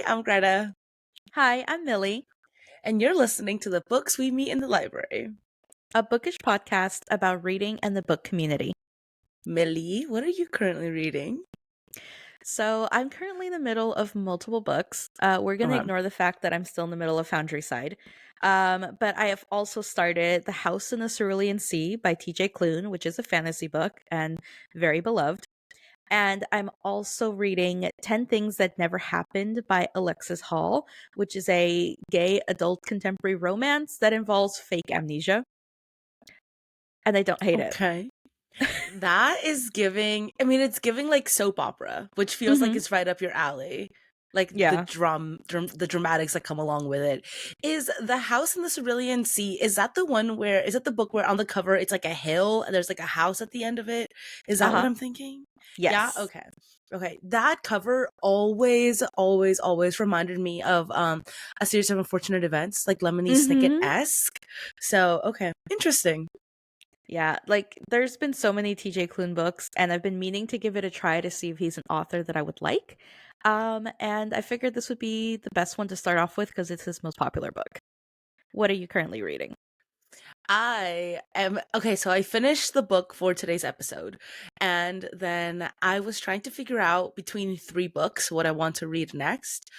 I'm Greta, Hi, I'm Millie, and you're listening to the Books We Meet in the Library. a bookish podcast about reading and the book community. Millie, what are you currently reading? So, I'm currently in the middle of multiple books. We're going to Okay. ignore the fact that I'm still in the middle of Foundry Side. But I have also started The House in the Cerulean Sea by TJ Klune, which is a fantasy book and very beloved. And I'm also reading 10 Things That Never Happened by Alexis Hall, which is a gay adult contemporary romance that involves fake amnesia. And I don't hate it. Okay. That is giving, it's giving like soap opera, which feels like Mm-hmm. it's right up your alley. Like the Yeah. the dramatics that come along with it. Is The House in the Cerulean Sea, is that the one where, is that the book where on the cover it's like a hill and there's like a house at the end of it? Is that what Uh-huh. I'm thinking? Yeah, Yes. okay. Okay. That cover always reminded me of a series of unfortunate events, like Lemony Mhm. Snicket-esque. So, okay. Interesting. Yeah, like there's been so many TJ Klune books and I've been meaning to give it a try to see if he's an author that I would like. And I figured this would be the best one to start off with because it's his most popular book. What are you currently reading? I am okay. So I finished the book for today's episode, and then I was trying to figure out between three books what I want to read next.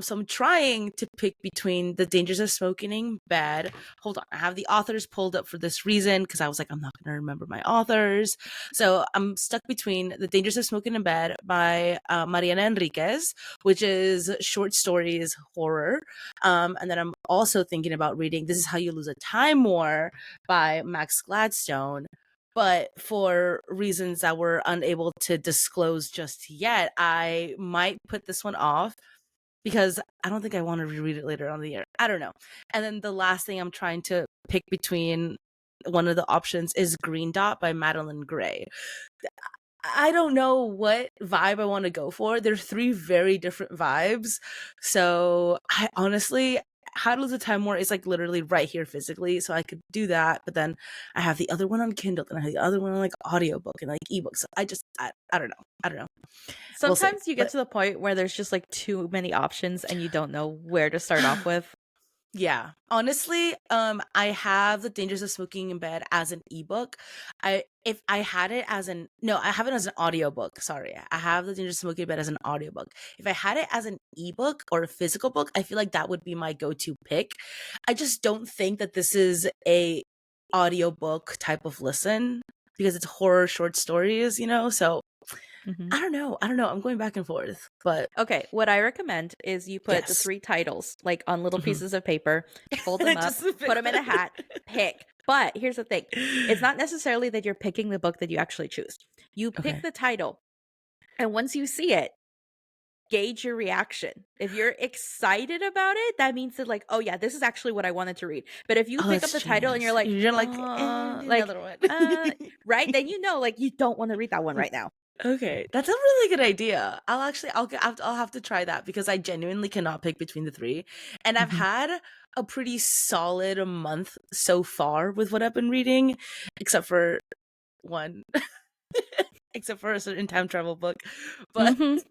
So I'm trying to pick between The Dangers of Smoking in Bed. Hold on, I have the authors pulled up for this reason because I was like, I'm not going to remember my authors. So I'm stuck between The Dangers of Smoking in Bed by Mariana Enriquez, which is short stories horror. And then I'm also thinking about reading This Is How You Lose a Time War by Max Gladstone. But for reasons that we're unable to disclose just yet, I might put this one off because I don't think I want to reread it later on the year. I don't know. And then the last thing I'm trying to pick between, one of the options is Green Dot by Madeline Gray. I don't know what vibe I want to go for. There's three very different vibes. So I honestly, How to Lose a Time War is like literally right here physically. So I could do that. But then I have the other one on Kindle and I have the other one on like audiobook and like ebook. So I don't know. I don't know. We'll see. Sometimes you get But to the point where there's just like too many options and you don't know where to start off with. yeah, honestly, I have The Dangers of Smoking in Bed as an ebook. If I had it as an no, I have it as an audiobook. Sorry. I have The Dangers of Smoking in Bed as an audiobook. If I had it as an ebook or a physical book, I feel like that would be my go-to pick. I just don't think that this is a audiobook type of listen because it's horror short stories, So Mhm. I don't know. I don't know. I'm going back and forth, but Okay, what I recommend is you put the yes. three titles like on little Mhm. pieces of paper, fold them up, Just put pick them in a one. hat, pick. But here's the thing, it's not necessarily that you're picking the book that you actually choose. You pick Okay. the title, and once you see it, gauge your reaction. If you're excited about it, that means that like, oh yeah, this is actually what I wanted to read. But if you Oh, pick up that's the title and you're genius. like, You're like, another one. right, then you know like you don't want to read that one right now. Okay, that's a really good idea. I'll have to try that because I genuinely cannot pick between the three, and I've Mhm. had a pretty solid month so far with what I've been reading, except for one, except for a certain time travel book, but Mhm.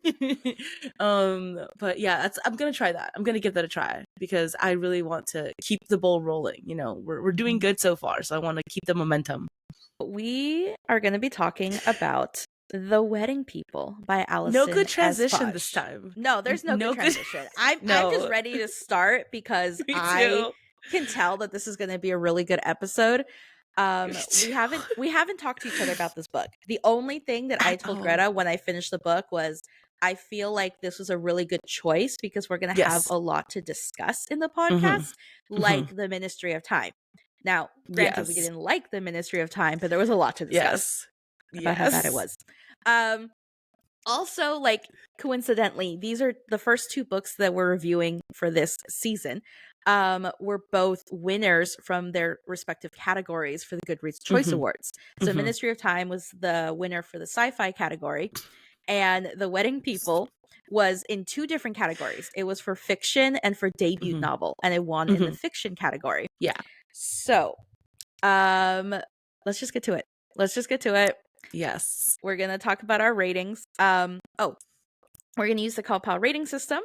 but yeah, that's I'm gonna try that. I'm gonna give that a try because I really want to keep the ball rolling. We're doing Mhm. good so far, so I want to keep the momentum. We are going to be talking about The Wedding People by No good Allison transition this Espach. time. No, there's no good No good. transition. I'm just No, ready to start because me I too. can tell that this is going to be a really good episode. Me We too. haven't talked to each other about this book. The only thing that I At told all. Greta when I finished the book was I feel like this was a really good choice because we're going to have Yes. a lot to discuss in the Mm-hmm. podcast, Mm-hmm. like the Ministry of Time. Now, granted, we Yes. didn't like the Ministry of Time, but there was a lot to discuss Yes. about how bad it Yes. was. Um, Also, like coincidentally, these are the first two books that we're reviewing for this season. Were both winners from their respective categories for the Goodreads Choice Mm-hmm. Awards. So, Mm-hmm. Ministry of Time was the winner for the sci-fi category, and The Wedding People was in two different categories. It was for fiction and for debut Mm-hmm. novel, and it won in the Mm-hmm. fiction category. Yeah. So, um, let's just get to it. Let's just get to it. Yes. We're gonna talk about our ratings. We're gonna use the Call Pal rating system.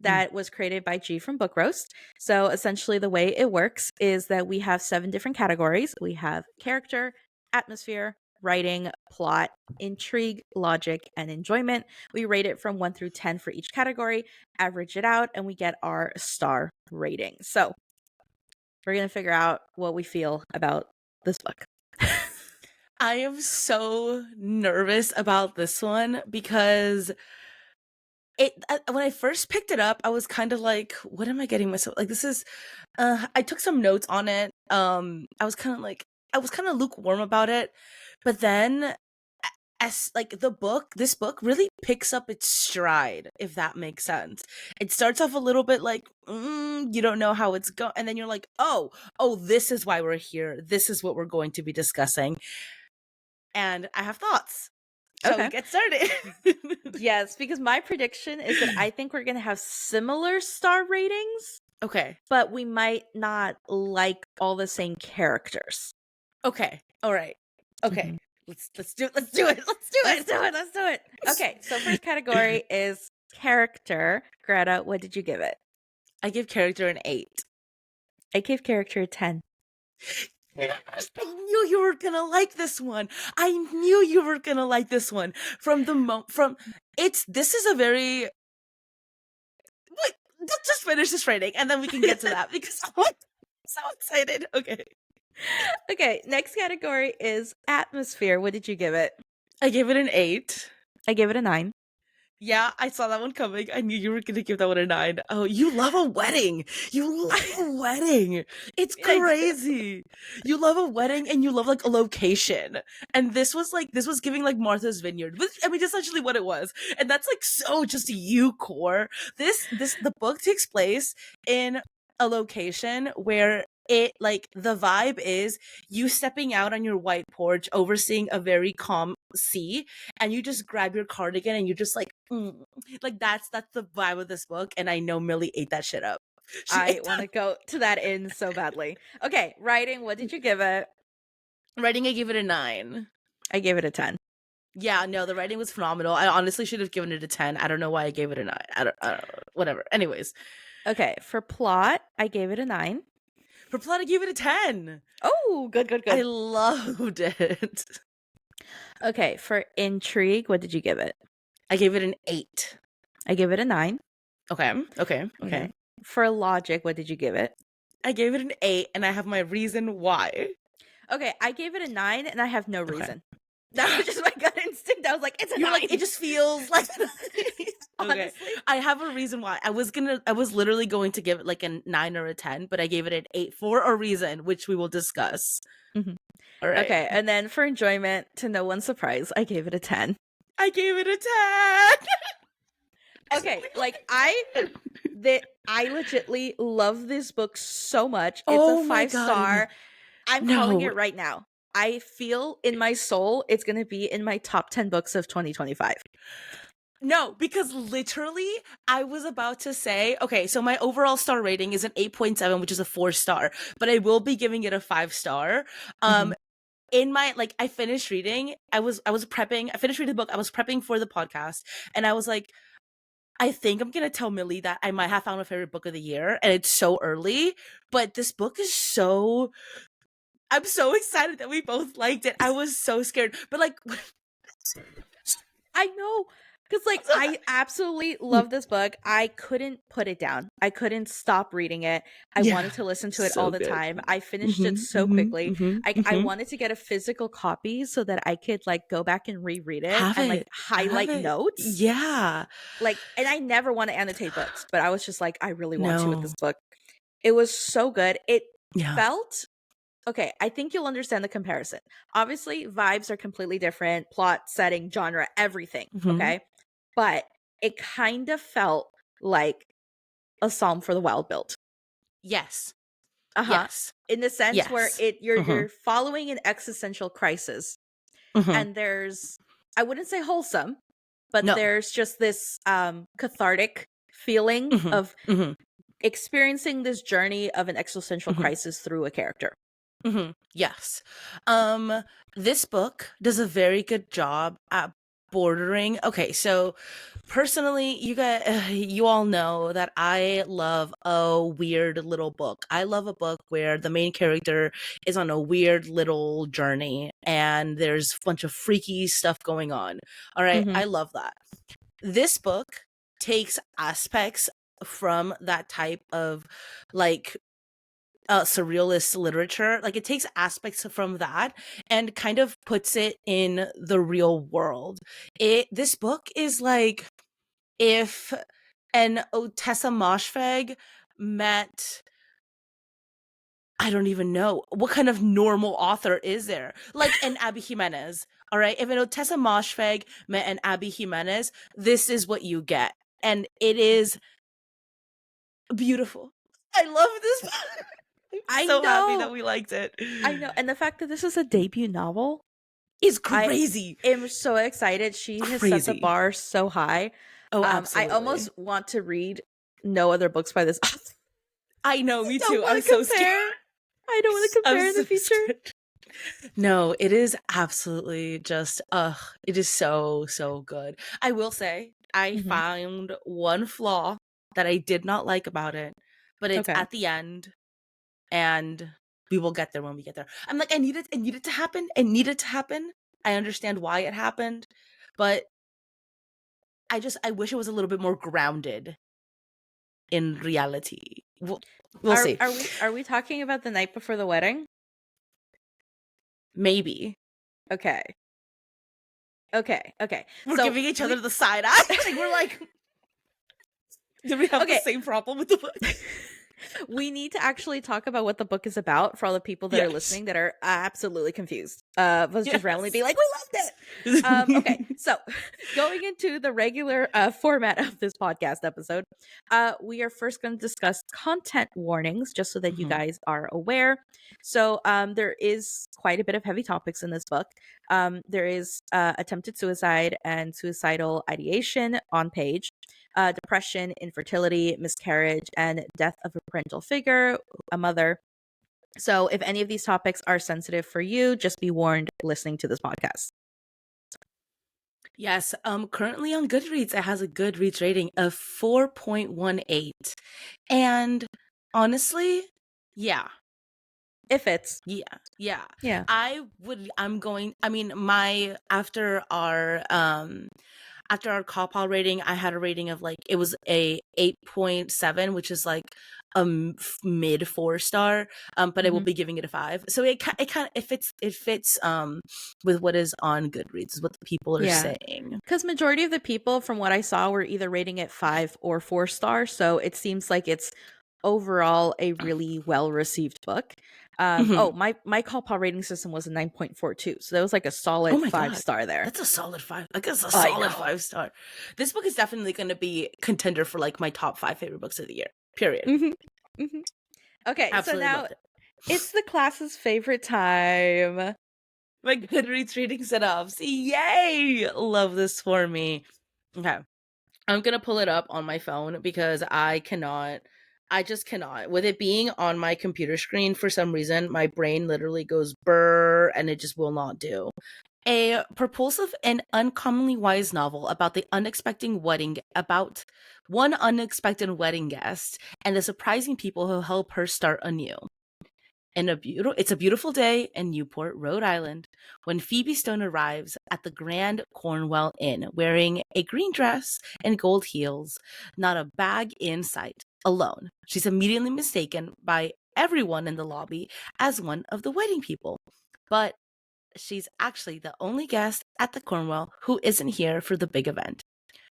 Mm. that was created by G from Book Roast. So essentially, the way it works is that we have 7 different categories. We have character, atmosphere, writing, plot, intrigue, logic, and enjoyment. We rate it from 1 through 10 for each category, average it out, and we get our star rating. So we're going to figure out what we feel about this book. I am so nervous about this one because when I first picked it up, I was kind of like, what am I getting myself? Like, this is I took some notes on it. I was kind of lukewarm about it. But then as like this book really picks up its stride, if that makes sense. It starts off a little bit like you don't know how it's going, and then you're like, oh, this is why we're here. This is what we're going to be discussing. And I have thoughts. Shall we Okay. get started? Yes, because my prediction is that I think we're going to have similar star ratings, Okay. but we might not like all the same characters. Okay. All right. Okay. Mhm. Let's do it. Let's do it. Let's do it. Let's do it. Okay, so first category is character. Greta, what did you give it? I give character an 8. I gave character a 10. I knew you were gonna like this one. I knew you were gonna like this one from the this is a very wait, let's just finish this rating and then we can get to that because I'm so excited. Okay. Okay, next category is atmosphere. What did you give it? I gave it an 8. I gave it a 9. Yeah, I saw that one coming. I knew you were gonna give that one a 9. Oh, you love a wedding. You love a wedding. It's crazy. You love a wedding and you love like a location. And this was giving like Martha's Vineyard. Which, I mean, that's actually what it was. And that's like so just you core. The book takes place in a location where it like the vibe is you stepping out on your white porch overseeing a very calm sea, and you just grab your cardigan and you just like like that's the vibe of this book, and I know Millie ate that shit up. I want to go to that end so badly. Okay, writing, what did you give it? Writing, I give it a 9. I gave it a 10. Yeah, no, the writing was phenomenal. I honestly should have given it a 10. I don't know why I gave it a 9. I don't whatever. Anyways, Okay, for plot, I gave it a 9. for plot, I gave it a 10. Oh, good. I loved it. Okay, for intrigue, what did you give it? I gave it an 8. I gave it a 9. Okay. For logic, what did you give it? I gave it an 8, and I have my reason why. Okay, I gave it a 9, and I have no reason. That was just my gut instinct. I was like, it's a 9. Like, it just feels like Honestly. Okay. I have a reason why. I was literally going to give it like a 9 or a 10, but I gave it an 8 for a reason, which we will discuss. Mhm. All right. Okay, and then for enjoyment, to no one's surprise, I gave it a 10. I gave it a 10. Okay, like I legitly love this book so much. It's Oh a my 5 God. star. I'm calling No. it right now. I feel in my soul it's going to be in my top 10 books of 2025. No, because literally I was about to say, okay, so my overall star rating is an 8.7, which is a 4 star, but I will be giving it a 5 star. In my like I finished reading, I finished reading the book, I was prepping for the podcast, and I was like, I think I'm gonna tell Millie that I might have found a favorite book of the year, and it's so early, but this book is so I'm so excited that we both liked it. I was so scared. But like I know, because like I absolutely love this book. I couldn't put it down. I couldn't stop reading it. I wanted to listen to it so all the good. time. I finished it so quickly. I wanted to get a physical copy so that I could like go back and reread it Have and like it. highlight Have it. notes. Yeah. Like, and I never want to annotate books, but I was just like, I really want to with No. this book. It was so good. It Yeah. felt okay. I think you'll understand the comparison. Obviously, vibes are completely different, plot, setting, genre, everything. Okay. But it kind of felt like a Psalm for the Wild build. Yes. Yes. In the sense where Yes. you're following an existential crisis. And there's, I wouldn't say wholesome, but No. there's just this cathartic feeling of experiencing this journey of an existential crisis through a character. Yes. This book does a very good job at bordering. Okay, so Personally, you all know that I love a weird little book. I love a book where the main character is on a weird little journey and there's a bunch of freaky stuff going on. All right, Mm-hmm. I love that. This book takes aspects from that type of like surrealist literature. Like it takes aspects from that and kind of puts it in the real world. This book is like if an Otessa Moshfegh met, I don't even know what kind of normal author is there, like an Abby Jimenez. All right, if an Otessa Moshfegh met an Abby Jimenez, this is what you get, and it is beautiful. I love this book. I'm I so happy that know. we liked it. I know. And the fact that this is a debut novel, Is I crazy. am so excited. She has set the Crazy. bar so high. Oh, I almost absolutely. want to read no other books by this author. I know, I me don't too. want I'm to so scared. compare. I don't want to I'm compare in the so future. scared. No, it is absolutely just it is so good. I will say I Mm-hmm. found one flaw that I did not like about it, but it's Okay. at the end and we will get there when we get there. I'm like it needed to happen. It needed to happen. I understand why it happened, but I wish it was a little bit more grounded in reality. We'll Are see. are we talking about the night before the wedding? Maybe. Okay. Okay. Okay. We're So giving each other the side eye. Like we're like, do we have the okay. same problem with the book? We need to actually talk about what the book is about for all the people that are Yes. listening that are absolutely confused. Let's just randomly be Yes. like, we loved it. Okay, so going into the regular format of this podcast episode, we are first going to discuss content warnings, just so that you Mhm. guys are aware. So there is quite a bit of heavy topics in this book. There is attempted suicide and suicidal ideation on page, depression, infertility, miscarriage, and death of a parental figure, a mother. So, if any of these topics are sensitive for you, just be warned listening to this podcast. Yes, currently on Goodreads, it has a Goodreads rating of 4.18. And honestly, yeah, If it's, yeah. yeah. I mean, my after our call rating, I had a rating of like it was a 8.7, which is like mid 4 star. But I will Mm-hmm. be giving it a 5. So it kind of it fits with what is on Goodreads, is what the people are Yeah. saying. Because majority of the people from what I saw were either rating it 5 or 4 star. So it seems like it's overall a really well received book. Mhm. My call pal rating system was a 9.42. So that was like a Oh solid my five god. star there. That's a solid 5. Like it's a I solid know. 5 star. This book is definitely going to be contender for like my top 5 favorite books of the year. Period. Hmm. Hmm. Okay, so Absolutely now loved it. it's the class's favorite time. My Goodreads reading setups. Yay! Love this for me. Okay. I'm gonna pull it up on my phone because I just cannot. With it being on my computer screen, for some reason, my brain literally goes brr and it just will not do. A propulsive and uncommonly wise novel about one unexpected wedding guest and the surprising people who help her start anew. It's a beautiful day in Newport, Rhode Island, when Phoebe Stone arrives at the Grand Cornwall Inn wearing a green dress and gold heels, not a bag in sight, alone. She's immediately mistaken by everyone in the lobby as one of the wedding people. But she's actually the only guest at the Cornwall who isn't here for the big event.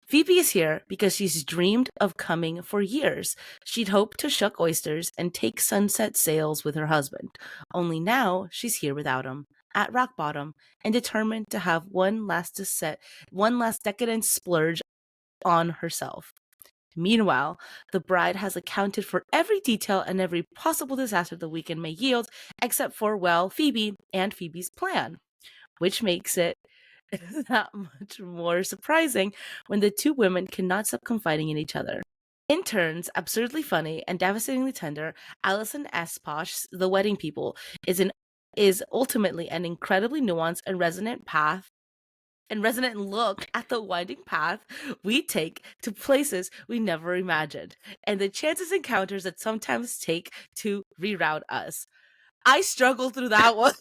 Phoebe is here because she's dreamed of coming for years. She'd hoped to shuck oysters and take sunset sails with her husband. Only now she's here without him, at rock bottom, and determined to have one last decadent splurge on herself. Meanwhile, the bride has accounted for every detail and every possible disaster the weekend may yield, except for, well, Phoebe and Phoebe's plan, which makes it that much more surprising when the two women cannot stop confiding in each other. In turns, absurdly funny and devastatingly tender, Alison Espach, The Wedding People, is ultimately an incredibly nuanced and resonant path and resonate and look at the winding path we take to places we never imagined, and the chances encounters that sometimes take to reroute us. I struggled through that one.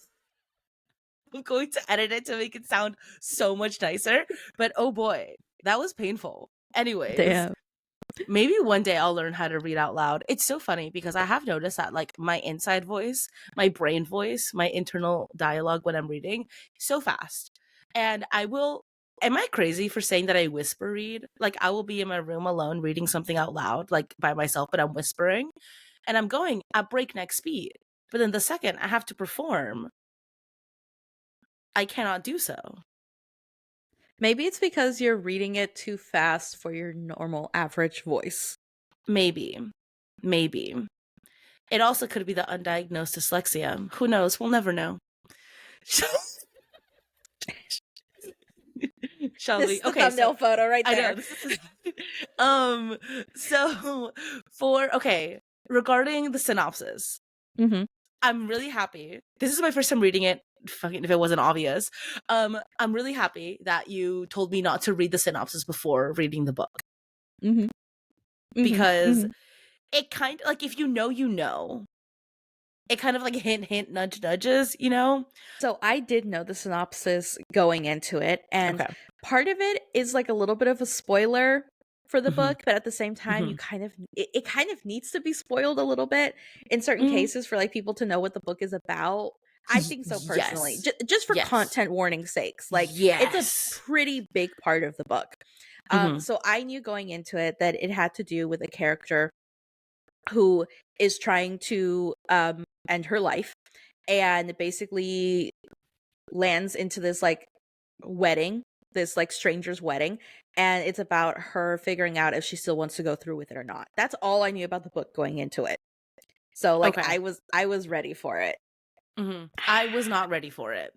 I'm going to edit it to make it sound so much nicer, but oh boy, that was painful. Anyways, Damn. maybe one day I'll learn how to read out loud. It's so funny because I have noticed that like my inside voice, my brain voice, my internal dialogue when I'm reading, so fast. And I will, am I crazy for saying that I whisper read? Like I will be in my room alone reading something out loud, like by myself, but I'm whispering and I'm going at breakneck speed. But then the second I have to perform, I cannot do so. Maybe it's because you're reading it too fast for your normal average voice. Maybe. Maybe. It also could be the undiagnosed dyslexia. Who knows? We'll never know. Shall This we? is the Okay, thumbnail so photo right I know there. this is so for okay, regarding the synopsis, Mm-hmm. I'm really happy. This is my first time reading it. Fucking if it wasn't obvious. I'm really happy that you told me not to read the synopsis before reading the book Mm-hmm. Mm-hmm. because Mm-hmm. it kind of like if you know, you know. It kind of like hint, hint, nudge, nudges, you know? So I did know the synopsis going into it, and Okay. part of it is like a little bit of a spoiler for the Hmm. book, but at the same time, you Hmm. kind of it kind of needs to be spoiled a little bit in certain Mm. cases for like people to know what the book is about. I think so personally, Yes. just for Yes. content warning sakes. Like it's a Yes. pretty big part of the book. Hmm. So I knew going into it that it had to do with a character who is trying to end her life and basically lands into this like wedding, this like stranger's wedding, and it's about her figuring out if she still wants to go through with it or not. That's all I knew about the book going into it. So like Okay. I was ready for it. I was not ready for it.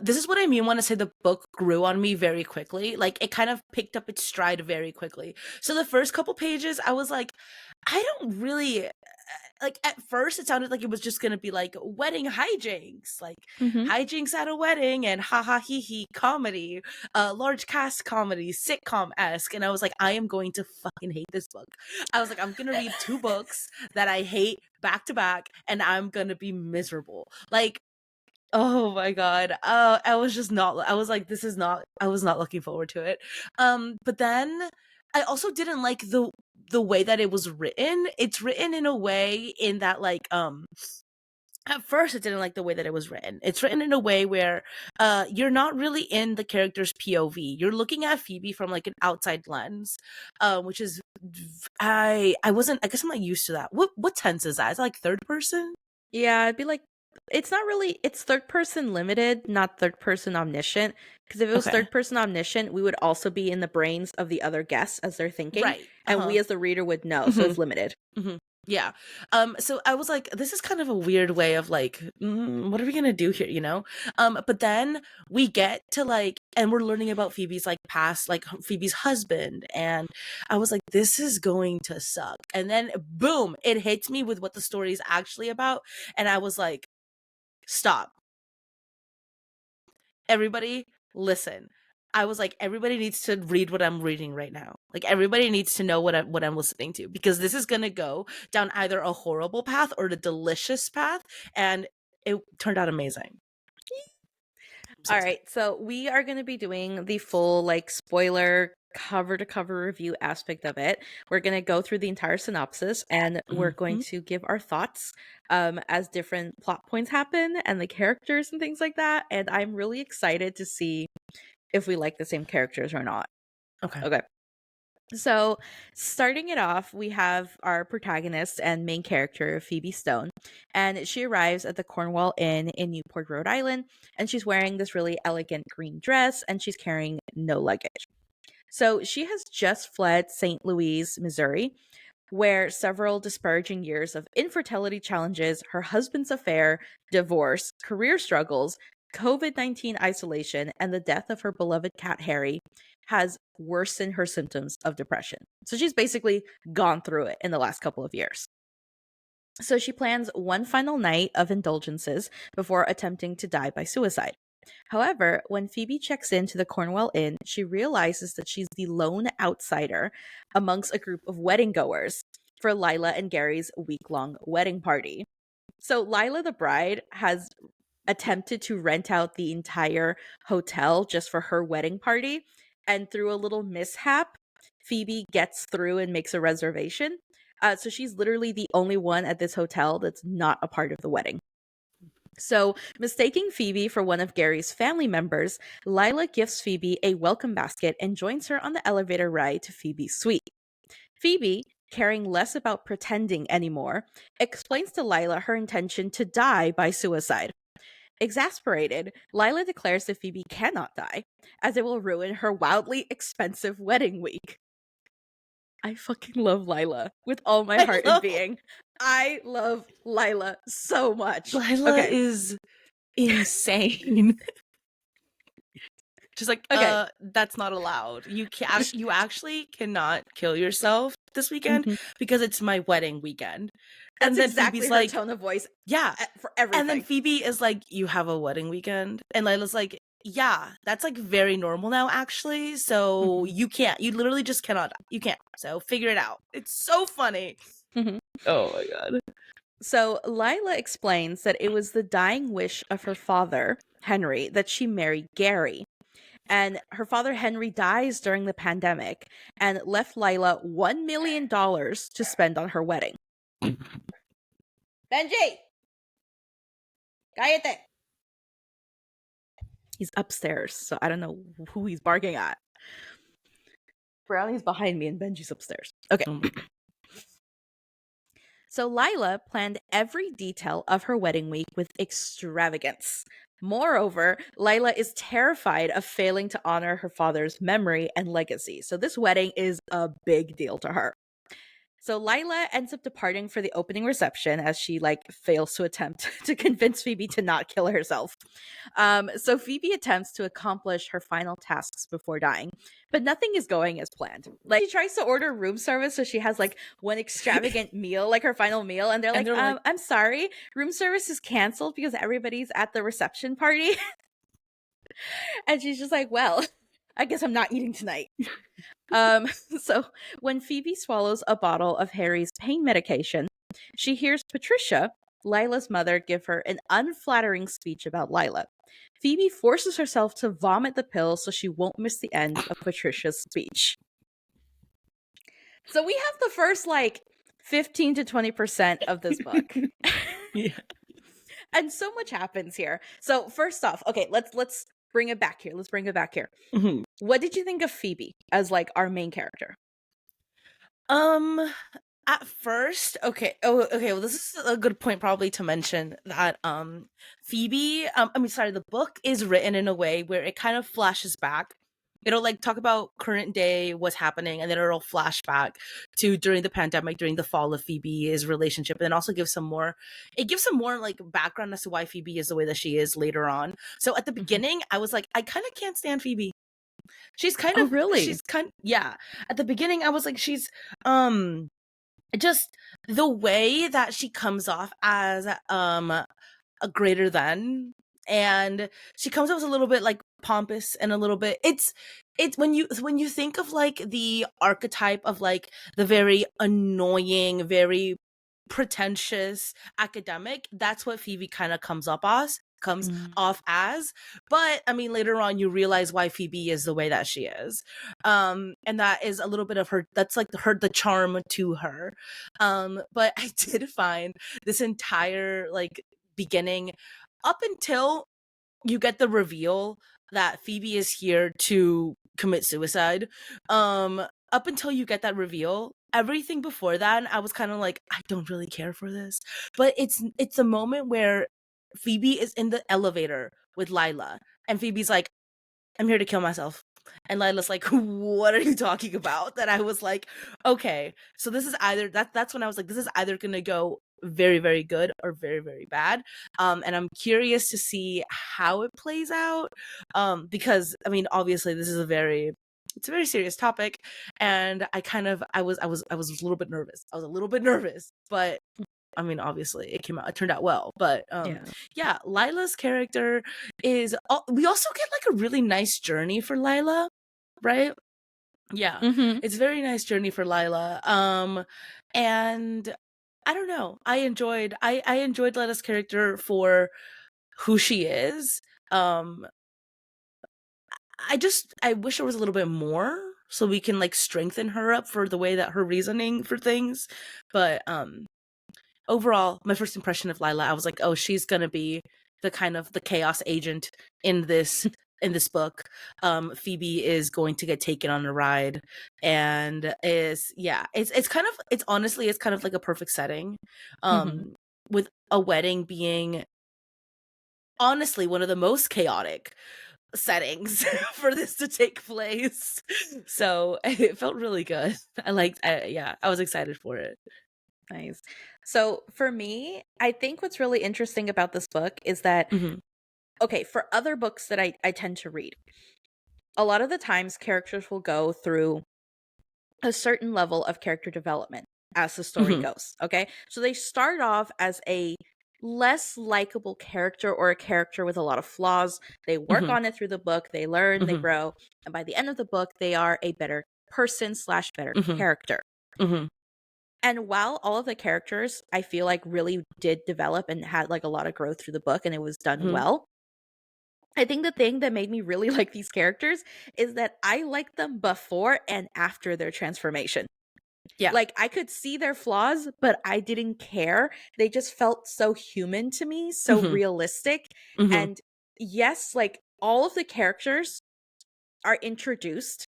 This is what I mean when I say the book grew on me very quickly. Like it kind of picked up its stride very quickly. So the first couple pages, I was like, I don't really like at first it sounded like it was just gonna be like wedding hijinks, like Mhm. hijinks at a wedding and ha ha he he comedy, large cast comedy, sitcom-esque. And I was like, I am going to fucking hate this book. I was like, I'm gonna read two books that I hate back to back and I'm gonna be miserable. Like, oh my god. I was just not I was like, this is not I was not looking forward to it. But then I also didn't like the way that it was written. It's written in a way in that like at first I didn't like the way that it was written. It's written in a way where you're not really in the character's POV. You're looking at Phoebe from like an outside lens, which is I wasn't I guess I'm not used to that. What tense is that? Is it like third person? Yeah, I'd be like it's not really it's third person limited, not third person omniscient. Because if it was Okay. third person omniscient, we would also be in the brains of the other guests as they're thinking, Right. and Uh-huh. we as the reader would know. So Mhm. it's limited. Mhm. Yeah. So I was like, this is kind of a weird way of like, what are we gonna do here, you know? But then we get to like, and we're learning about Phoebe's like past, like Phoebe's husband, and I was like, this is going to suck. And then boom, it hits me with what the story is actually about, and I was like, stop, everybody, listen. I was like, everybody needs to read what I'm reading right now. Like everybody needs to know what I'm listening to because this is gonna go down either a horrible path or the delicious path, and it turned out amazing. I'm so All excited. right, so we are going to be doing the full like spoiler cover to cover review aspect of it. We're going to go through the entire synopsis and we're going Hmm. to give our thoughts as different plot points happen and the characters and things like that. And I'm really excited to see if we like the same characters or not. Okay. Okay. So, starting it off, we have our protagonist and main character, Phoebe Stone, and she arrives at the Cornwall Inn in Newport, Rhode Island, and she's wearing this really elegant green dress and she's carrying no luggage. So, she has just fled St. Louis, Missouri, where several disparaging years of infertility challenges, her husband's affair, divorce, career struggles, COVID-19 isolation, and the death of her beloved cat Harry has worsened her symptoms of depression. So she's basically gone through it in the last couple of years. So she plans one final night of indulgences before attempting to die by suicide. However, when Phoebe checks into the Cornwall Inn, she realizes that she's the lone outsider amongst a group of wedding goers for Lila and Gary's week long wedding party. So, Lila the bride has attempted to rent out the entire hotel just for her wedding party. And through a little mishap, Phoebe gets through and makes a reservation. So she's literally the only one at this hotel that's not a part of the wedding. So, mistaking Phoebe for one of Gary's family members, Lila gifts Phoebe a welcome basket and joins her on the elevator ride to Phoebe's suite. Phoebe, caring less about pretending anymore, explains to Lila her intention to die by suicide. Exasperated, Lila declares that Phoebe cannot die, as it will ruin her wildly expensive wedding week. I fucking love Lila with all my heart and being. I love Lila so much. Lila Okay. is insane. Just like, Okay. that's not allowed. You actually cannot kill yourself this weekend Mhm. because it's my wedding weekend. That's And then exactly Phoebe's her like, tone of voice yeah. for everything. And then Phoebe is like, you have a wedding weekend? And Lila's like, yeah, that's like very normal now, actually. So Mhm. you literally just cannot, you can't. So figure it out. It's so funny. Mhm. Oh my God. So Lila explains that it was the dying wish of her father, Henry, that she marry Gary. And her father, Henry, dies during the pandemic and left Lila $1 million to spend on her wedding. Benji! Cállate! He's upstairs, so I don't know who he's barking at. Brownie's behind me and Benji's upstairs. Okay. Oh my God. So Lila planned every detail of her wedding week with extravagance. Moreover, Lila is terrified of failing to honor her father's memory and legacy. So this wedding is a big deal to her. So Lila ends up departing for the opening reception as she fails to attempt to convince Phoebe to not kill herself. So Phoebe attempts to accomplish her final tasks before dying, but nothing is going as planned. Like she tries to order room service, so she has one extravagant meal, like her final meal, and they're like, "I'm sorry, room service is canceled because everybody's at the reception party." And she's just like, "Well, I guess I'm not eating tonight." So when Phoebe swallows a bottle of Harry's pain medication, she hears Patricia, Lila's mother, give her an unflattering speech about Lila. Phoebe forces herself to vomit the pill so she won't miss the end of Patricia's speech. So we have the first 15 to 20% of this book. Yeah. And so much happens here. So first off, okay, let's bring it back here. Let's bring it back here. Mhm. What did you think of Phoebe as our main character? At first, okay. Oh, okay. Well, this is a good point probably to mention that Phoebe, sorry, the book is written in a way where it kind of flashes back. It'll talk about current day, what's happening, and then it'll flash back to during the pandemic, during the fall of Phoebe's relationship, and then also gives some more. It gives some more background as to why Phoebe is the way that she is later on. So at the beginning, I was like, I kind of can't stand Phoebe. She's kind Oh, of, really? yeah. At the beginning, I was like, she's just the way that she comes off as a greater than, and she comes off as a little bit pompous and a little bit it's when you think of the archetype of the very annoying, very pretentious academic, that's what Phoebe kind of comes Mm. off as. But I mean, later on you realize why Phoebe is the way that she is, and that is a little bit of her, that's the charm to her. But I did find this entire beginning, up until you get the reveal that Phoebe is here to commit suicide. Up until you get that reveal, everything before that, I was kind of like, I don't really care for this. But it's a moment where Phoebe is in the elevator with Lila, and Phoebe's like, I'm here to kill myself. And Lila's like, what are you talking about? That I was like, okay, so this is either that's when I was like, this is either gonna go very, very good or very, very bad. And I'm curious to see how it plays out. Because I mean, obviously this is it's a very serious topic. And I was a little bit nervous. I was a little bit nervous, but I mean, obviously it turned out well, but Yeah. yeah, Lila's character is we also get like a really nice journey for Lila, right? Yeah. Mm-hmm. It's a very nice journey for Lila. And I don't know. I enjoyed Lila's character for who she is. Um I wish there was a little bit more so we can like strengthen her up for the way that her reasoning for things. But overall, my first impression of Lila, I was like, oh, she's gonna be the kind of the chaos agent in this book. Phoebe is going to get taken on a ride, and is yeah, it's kind of it's honestly it's kind of like a perfect setting, Mm-hmm. with a wedding being honestly one of the most chaotic settings for this to take place. So it felt really good. Yeah, I was excited for it. Nice. So for me, I think what's really interesting about this book is that, Hmm. okay, for other books that I tend to read, a lot of the times characters will go through a certain level of character development as the story Hmm. goes. Okay. So they start off as a less likable character or a character with a lot of flaws. They work Hmm. on it through the book, they learn, they Hmm. grow. And by the end of the book, they are a better person slash better Hmm. character. Hmm. And while all of the characters I feel like really did develop and had like a lot of growth through the book and it was done Hmm. well, I think the thing that made me really like these characters is that I liked them before and after their transformation. Yeah. Like I could see their flaws, but I didn't care. They just felt so human to me, so Hmm. realistic. Hmm. And yes, like all of the characters are introduced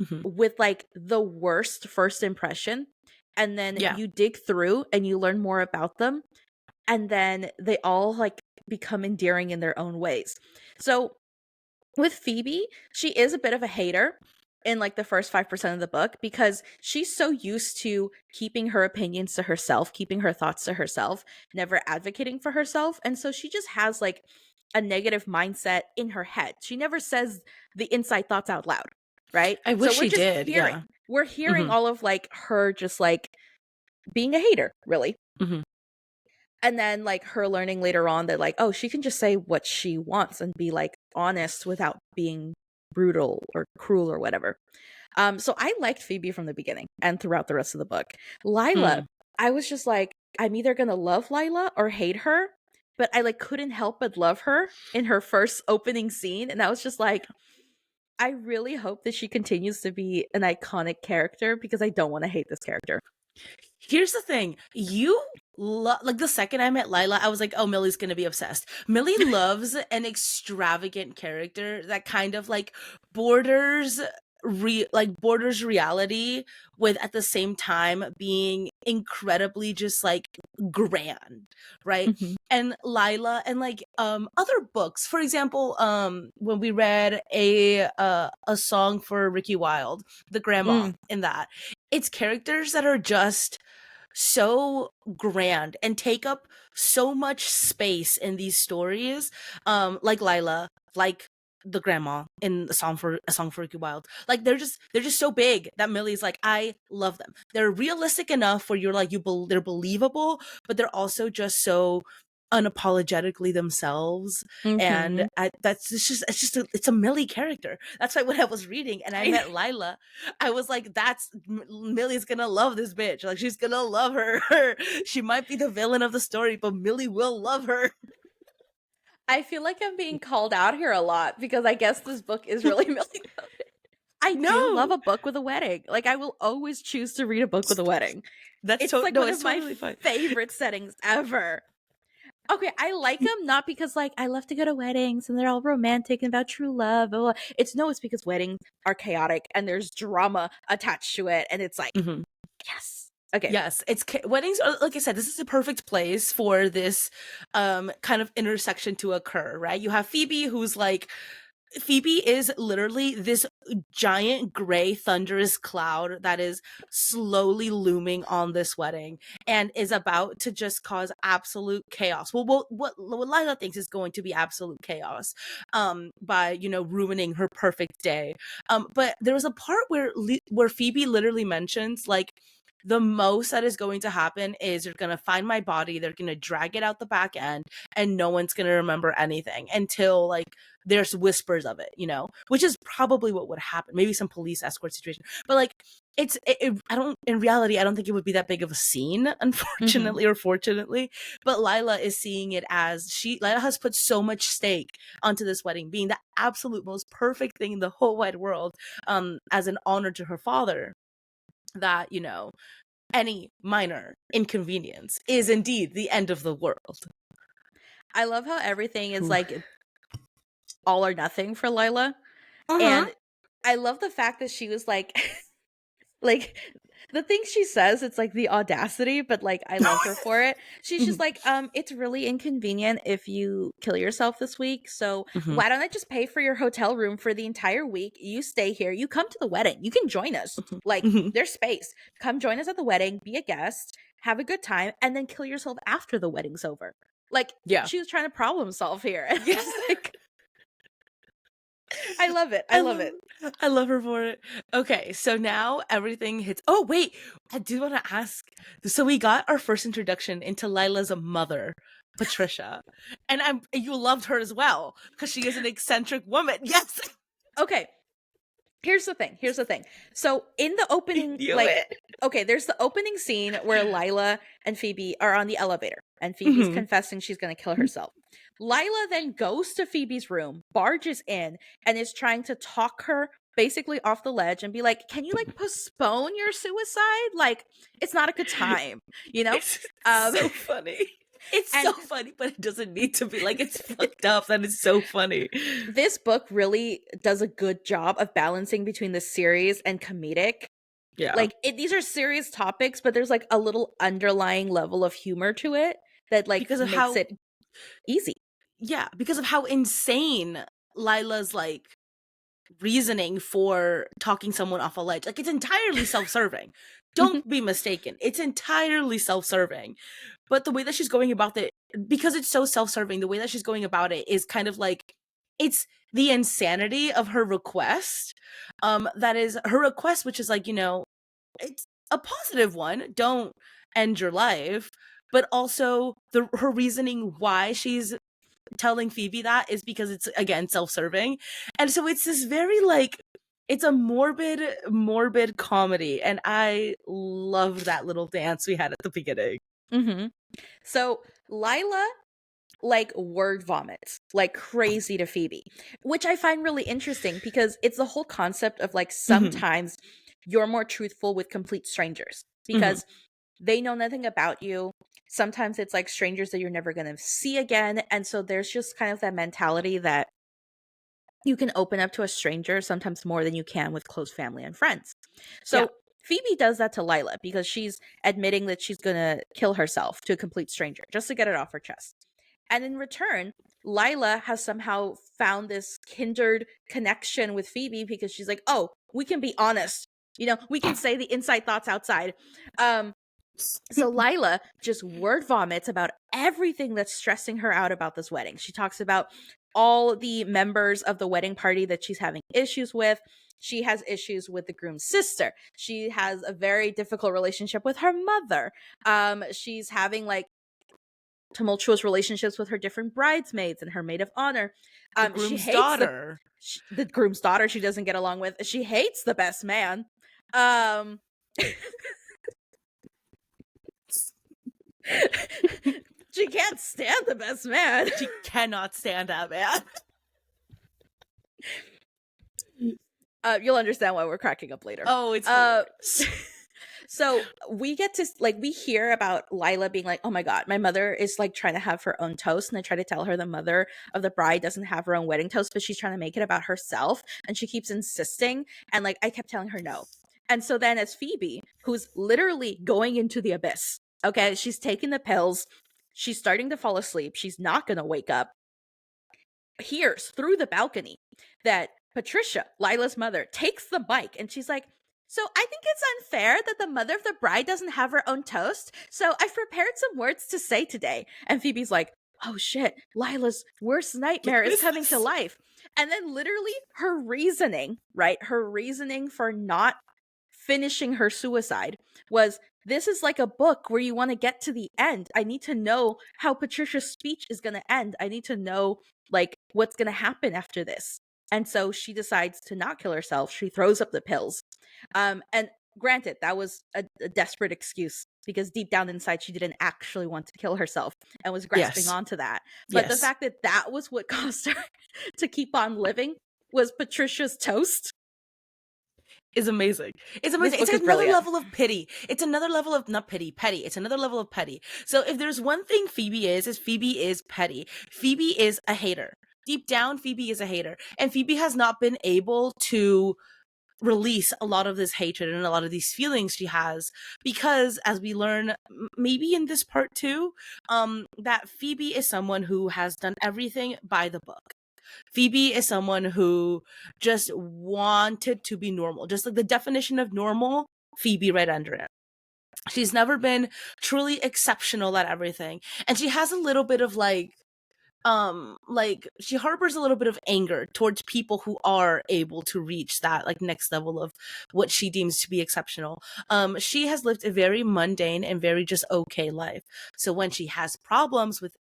Hmm. with like the worst first impression. And then Yeah. you dig through and you learn more about them. And then they all like become endearing in their own ways. So with Phoebe, she is a bit of a hater in like the first 5% of the book because she's so used to keeping her opinions to herself, keeping her thoughts to herself, never advocating for herself. And so she just has like a negative mindset in her head. She never says the inside thoughts out loud, right? I So wish she did. Yeah. we're hearing Hmm. all of like her just like being a hater, really. Hmm. And then like her learning later on that like, oh, she can just say what she wants and be like honest without being brutal or cruel or whatever. So I liked Phoebe from the beginning and throughout the rest of the book. Lila, Mm. I was just like, I'm either gonna love Lila or hate her, but I like couldn't help but love her in her first opening scene, and I was just like, I really hope that she continues to be an iconic character because I don't want to hate this character. Here's the thing. Like the second I met Lila, I was like, oh, Millie's gonna be obsessed. Millie loves an extravagant character that kind of like borders borders reality with at the same time being incredibly just like grand, right? Mhm. And Lila and like other books, for example, when we read a song for Ricky Wilde, the grandma Mm. in that, it's characters that are just so grand and take up so much space in these stories, like Lila, like the grandma in a song for Ricky Wild. Like they're just so big that Millie's like, I love them. They're realistic enough where you're like they're believable, but they're also just so unapologetically themselves. And Mhm. that's it's a Millie character. That's why when I was reading and I met Lila, I was like, that's Millie's gonna love this bitch. Like she's gonna love her. She might be the villain of the story, but Millie will love her. I feel like I'm being called out here a lot because I guess this book is really Millie. I do love No, a book with a wedding. Like I will always choose to read a book with a wedding. It's like no, one it's of my totally fine. favorite settings ever. Okay, I like them not because like I love to go to weddings and they're all romantic and about true love. Blah, blah. It's no, it's because weddings are chaotic and there's drama attached to it, and it's like Mhm. yes. Okay. Yes, weddings are, like I said, this is a perfect place for this kind of intersection to occur, right? You have Phoebe, who's like Phoebe is literally this giant gray thunderous cloud that is slowly looming on this wedding and is about to just cause absolute chaos. Well, what Lila thinks is going to be absolute chaos, by ruining her perfect day. But there was a part where Phoebe literally mentions like the most that is going to happen is they're going to find my body, they're going to drag it out the back end, and no one's going to remember anything until like there's whispers of it, you know, which is probably what would happen. Maybe some police escort situation, but like I don't, in reality, I don't think it would be that big of a scene, Mhm. unfortunately or fortunately. But Lila is seeing it as Lila has put so much stake onto this wedding being the absolute most perfect thing in the whole wide world, as an honor to her father, that, you know, any minor inconvenience is indeed the end of the world. I love how everything is Ooh. like all or nothing for Lila. Uh-huh. And I love the fact that she was like like the things she says, it's like the audacity, but like I love her for it. She's just Mhm. like, it's really inconvenient if you kill yourself this week. So Mhm. why don't I just pay for your hotel room for the entire week? You stay here, you come to the wedding, you can join us. Mhm. Like, Mhm. there's space. Come join us at the wedding, be a guest, have a good time, and then kill yourself after the wedding's over. Like, Yeah. she was trying to problem solve here. And Yeah. I'm just like, I love it. I I love love it. I love her for it. Okay, so now everything hits. Oh wait, I do want to ask. So we got our first introduction into Lila's mother, Patricia, and you loved her as well because she is an eccentric woman. Yes, Okay, here's the thing. Here's the thing. So in the I opening, knew like, it. okay, there's the opening scene where Lila and Phoebe are on the elevator, and Phoebe's Hmm. confessing she's going to kill herself. Lila then goes to Phoebe's room, barges in, and is trying to talk her basically off the ledge and be like, "Can you like postpone your suicide? Like, it's not a good time, you know?" It's Um, so funny. It's so and funny, but it doesn't need to be like it's fucked up. That is so funny. this book really does a good job of balancing between the serious and comedic. Yeah, Like these are serious topics, but there's like a little underlying level of humor to it that like because of makes how it easy. because of how insane Lila's like reasoning for talking someone off a ledge. Like it's entirely self-serving. Mhm. Don't be mistaken. It's entirely self-serving. But the way that she's going about it, because it's so self-serving, the way that she's going about it is kind of like it's the insanity of her request. That is her request, which is like, you know, it's a positive one. Don't end your life. But also her reasoning why she's telling Phoebe that is because it's again self-serving. And so it's this very like it's a morbid comedy, and I loved that little dance we had at the beginning. Mhm. So Lila like word vomits like crazy to Phoebe, which I find really interesting because it's the whole concept of like Mhm. sometimes you're more truthful with complete strangers Mhm. because they know nothing about you. Sometimes it's like strangers that you're never going to see again. And so there's just kind of that mentality that you can open up to a stranger sometimes more than you can with close family and friends. Yeah. So Phoebe does that to Lila because she's admitting that she's going to kill herself to a complete stranger just to get it off her chest. And in return, Lila has somehow found this kindred connection with Phoebe because she's like, "Oh, we can be honest. You know, we can say the inside thoughts outside." Um so Lila just word vomits about everything that's stressing her out about this wedding. She talks about all the members of the wedding party that she's having issues with. She has issues with the groom's sister. She has a very difficult relationship with her mother. She's having like tumultuous relationships with her different bridesmaids and her maid of honor. The She groom's hates daughter. the groom's daughter. She doesn't get along with. She hates the best man. Um, she can't stand the best man. She cannot stand that man. You'll understand why we're cracking up later. Oh, it's Uh, hilarious. so we get to like we hear about Lila being like, "Oh my god, my mother is like trying to have her own toast," and I try to tell her the mother of the bride doesn't have her own wedding toast, but she's trying to make it about herself, and she keeps insisting, and like I kept telling her no. And so then as Phoebe, who's literally going into the abyss, okay, she's taking the pills, she's starting to fall asleep, she's not gonna wake up, hears through the balcony that Patricia, Lila's mother, takes the mic and she's like, "So I think it's unfair that the mother of the bride doesn't have her own toast. So I've prepared some words to say today." And Phoebe's like, "Oh shit, Lila's worst What nightmare is is coming to this? life." And then literally her reasoning, right? Her reasoning for not finishing her suicide was this is like a book where you want to get to the end. I need to know how Patricia's speech is going to end. I need to know like what's going to happen after this. And so she decides to not kill herself. She throws up the pills. And granted, that was a desperate excuse because deep down inside, she didn't actually want to kill herself and was grasping Yes. onto that. But the Yes. fact that that was what caused her to keep on living was Patricia's toast. Is amazing. It's This amazing. It's book is another brilliant. level of pity. It's another level of not pity, petty. It's another level of petty. So if there's one thing Phoebe is Phoebe is petty. Phoebe is a hater. Deep down, Phoebe is a hater. And Phoebe has not been able to release a lot of this hatred and a lot of these feelings she has because as we learn maybe in this part too, that Phoebe is someone who has done everything by the book. Phoebe is someone who just wanted to be normal, just like the definition of normal. Phoebe right under it. She's never been truly exceptional at everything, and she has a little bit of like she harbors a little bit of anger towards people who are able to reach that like next level of what she deems to be exceptional. She has lived a very mundane and very just okay life, so when she has problems with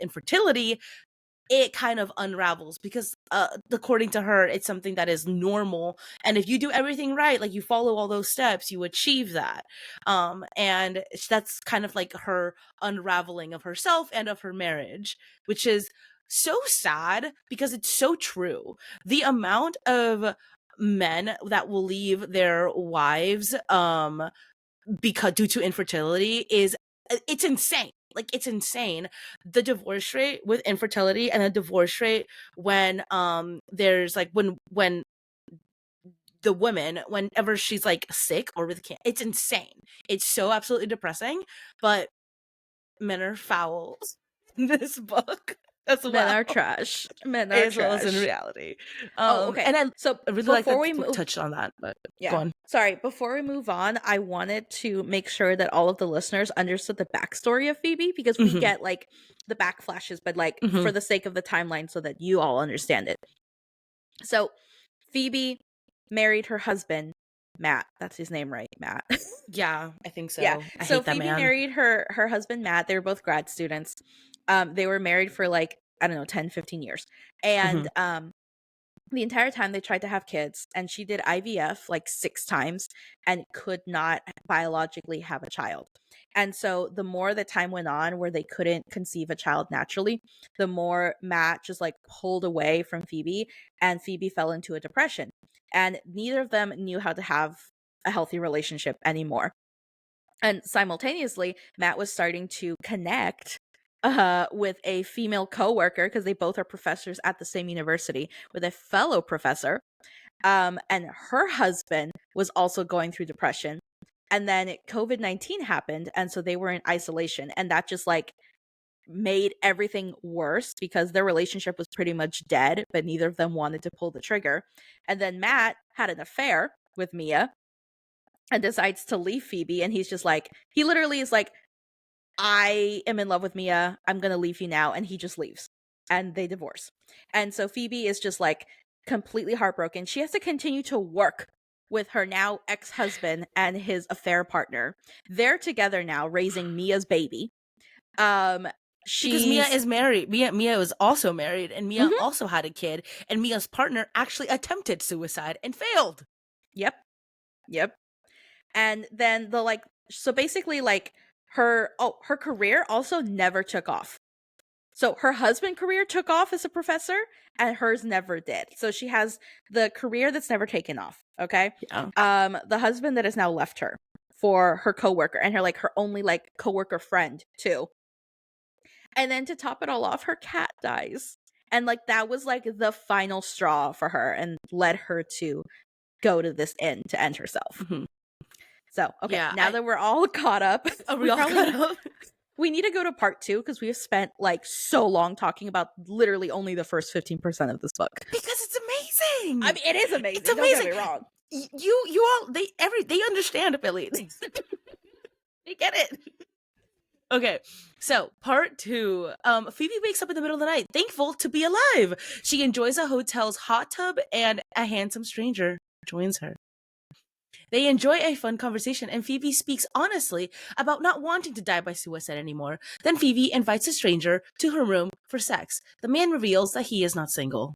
infertility, it kind of unravels because according to her it's something that is normal, and if you do everything right, like you follow all those steps, you achieve that. And that's kind of like her unraveling of herself and of her marriage, which is so sad because it's so true. The amount of men that will leave their wives because due to infertility is it's insane. Like it's insane. The divorce rate with infertility and the divorce rate when there's like when the woman whenever she's like sick or with cancer, it's insane. It's so absolutely depressing. But men are foul in this book as Men well, are trash. Men are as well as in trash. reality. Oh, okay. And So I really like before that we the book move, touched on that. But go yeah, on. sorry, before we move on, I wanted to make sure that all of the listeners understood the backstory of Phoebe because we Hmm. get like the backflashes, but like Hmm. for the sake of the timeline so that you all understand it. So Phoebe married her husband, Matt. That's his name, right? Matt. Yeah, I think Yeah. so. I So hate that Phoebe man. married her husband Matt. They were both grad students. They were married for like, I don't know, 10, 15 years. Hmm. And the entire time they tried to have kids, and she did IVF like 6 times and could not biologically have a child. And so the more the time went on where they couldn't conceive a child naturally, the more Matt just like pulled away from Phoebe, and Phoebe fell into a depression. And neither of them knew how to have a healthy relationship anymore. And simultaneously, Matt was starting to connect with a female coworker because they both are professors at the same university with a fellow professor. And her husband was also going through depression. And then COVID-19 happened. And so they were in isolation. And that just like made everything worse because their relationship was pretty much dead, but neither of them wanted to pull the trigger. And then Matt had an affair with Mia and decides to leave Phoebe. And he's just like, he literally is like, I am in love with Mia. I'm going to leave you now. And he just leaves and they divorce. And so Phoebe is just like completely heartbroken. She has to continue to work with her now ex husband and his affair partner. They're together now raising Mia's baby. Um, Because Mia she's, is married. Mia was also married, and Mia Mhm. also had a kid. And Mia's partner actually attempted suicide and failed. Yep, yep. And then the like, so basically, like her career also never took off. So her husband career took off as a professor and hers never did. So she has the career that's never taken off, okay? Yeah. The husband that has now left her for her coworker and her only like coworker friend too. And then to top it all off, her cat dies. And like that was like the final straw for her and led her to go to this inn to end herself. Hmm. So, okay, Yeah. now that we're all caught up, Are we we all probably caught need up? we need to go to part 2 because we have spent like so long talking about literally only the first 15% of this book. Because it's amazing. I mean, it is It's amazing. Don't get amazing. me wrong. You all they understand, Billy. They get it. Okay, so part 2. Phoebe wakes up in the middle of the night, thankful to be alive. She enjoys a hotel's hot tub, and a handsome stranger joins her. They enjoy a fun conversation, and Phoebe speaks honestly about not wanting to die by suicide anymore. Then Phoebe invites a stranger to her room for sex. The man reveals that he is not single.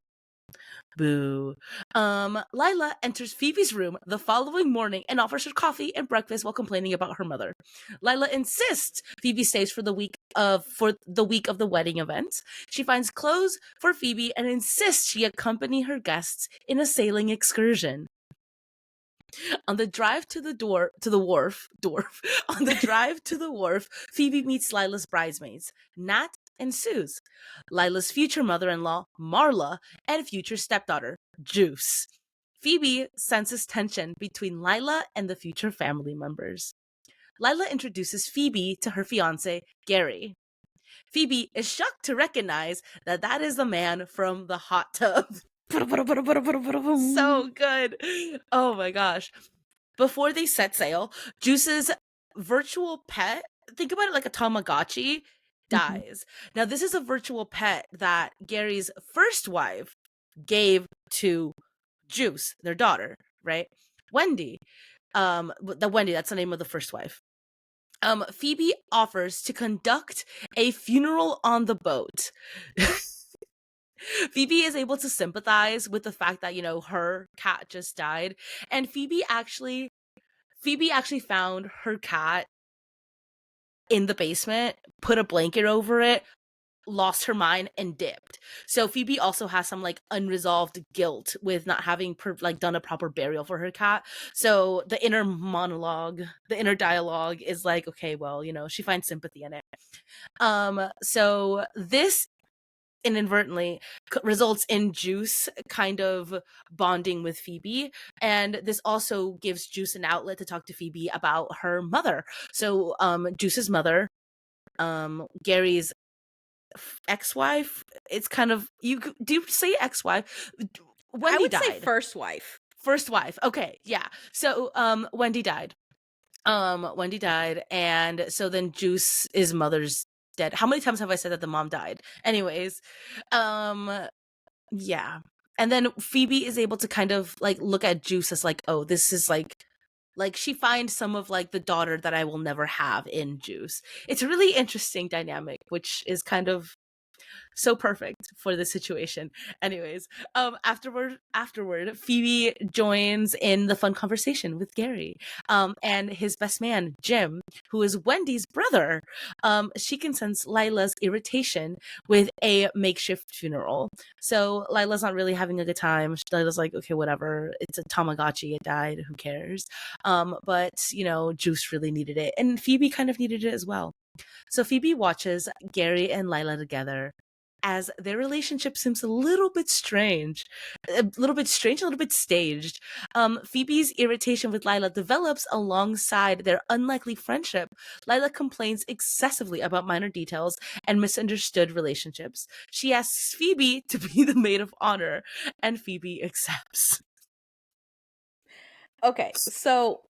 Boo. Lila enters Phoebe's room the following morning and offers her coffee and breakfast while complaining about her mother. Lila insists Phoebe stays for the week of the wedding event. She finds clothes for Phoebe and insists she accompany her guests in a sailing excursion. On the drive to the wharf, on the drive to the wharf, Phoebe meets Lila's bridesmaids, Nat and Suze, Lila's future mother-in-law, Marla, and future stepdaughter, Juice. Phoebe senses tension between Lila and the future family members. Lila introduces Phoebe to her fiance, Gary. Phoebe is shocked to recognize that that is the man from the hot tub. So good. Oh my gosh. Before they set sail, Juice's virtual pet, think about it like a Tamagotchi, dies. Now, this is a virtual pet that Gary's first wife gave to Juice, their daughter, right? Wendy. That's the name of the first wife. Phoebe offers to conduct a funeral on the boat. Phoebe is able to sympathize with the fact that, her cat just died. And Phoebe actually found her cat in the basement, put a blanket over it, lost her mind, and dipped. So Phoebe also has some unresolved guilt with not having done a proper burial for her cat. So the inner dialogue is like, okay, well, she finds sympathy in it. So this inadvertently results in Juice kind of bonding with Phoebe, and this also gives Juice an outlet to talk to Phoebe about her mother. So Juice's mother, Gary's ex-wife, it's kind of, do you say ex-wife? Wendy I would died. say first wife. First wife. Okay, yeah. So Wendy died. Wendy died, and so then Juice's mother's dead. How many times have I said that the mom died? Anyways, yeah. And then Phoebe is able to kind of look at Juice as oh, this is like she finds some of the daughter that I will never have in Juice. It's a really interesting dynamic, which is kind of so perfect for the situation. Anyways, afterward, Phoebe joins in the fun conversation with Gary, and his best man, Jim, who is Wendy's brother. She can sense Lila's irritation with a makeshift funeral. So Lila's not really having a good time. Lila's like, okay, whatever. It's a Tamagotchi. It died. Who cares? But Juice really needed it, and Phoebe kind of needed it as well. So Phoebe watches Gary and Lila together as their relationship seems a little bit staged. Phoebe's irritation with Lila develops alongside their unlikely friendship. Lila complains excessively about minor details and misunderstood relationships. She asks Phoebe to be the maid of honor, and Phoebe accepts. Okay, so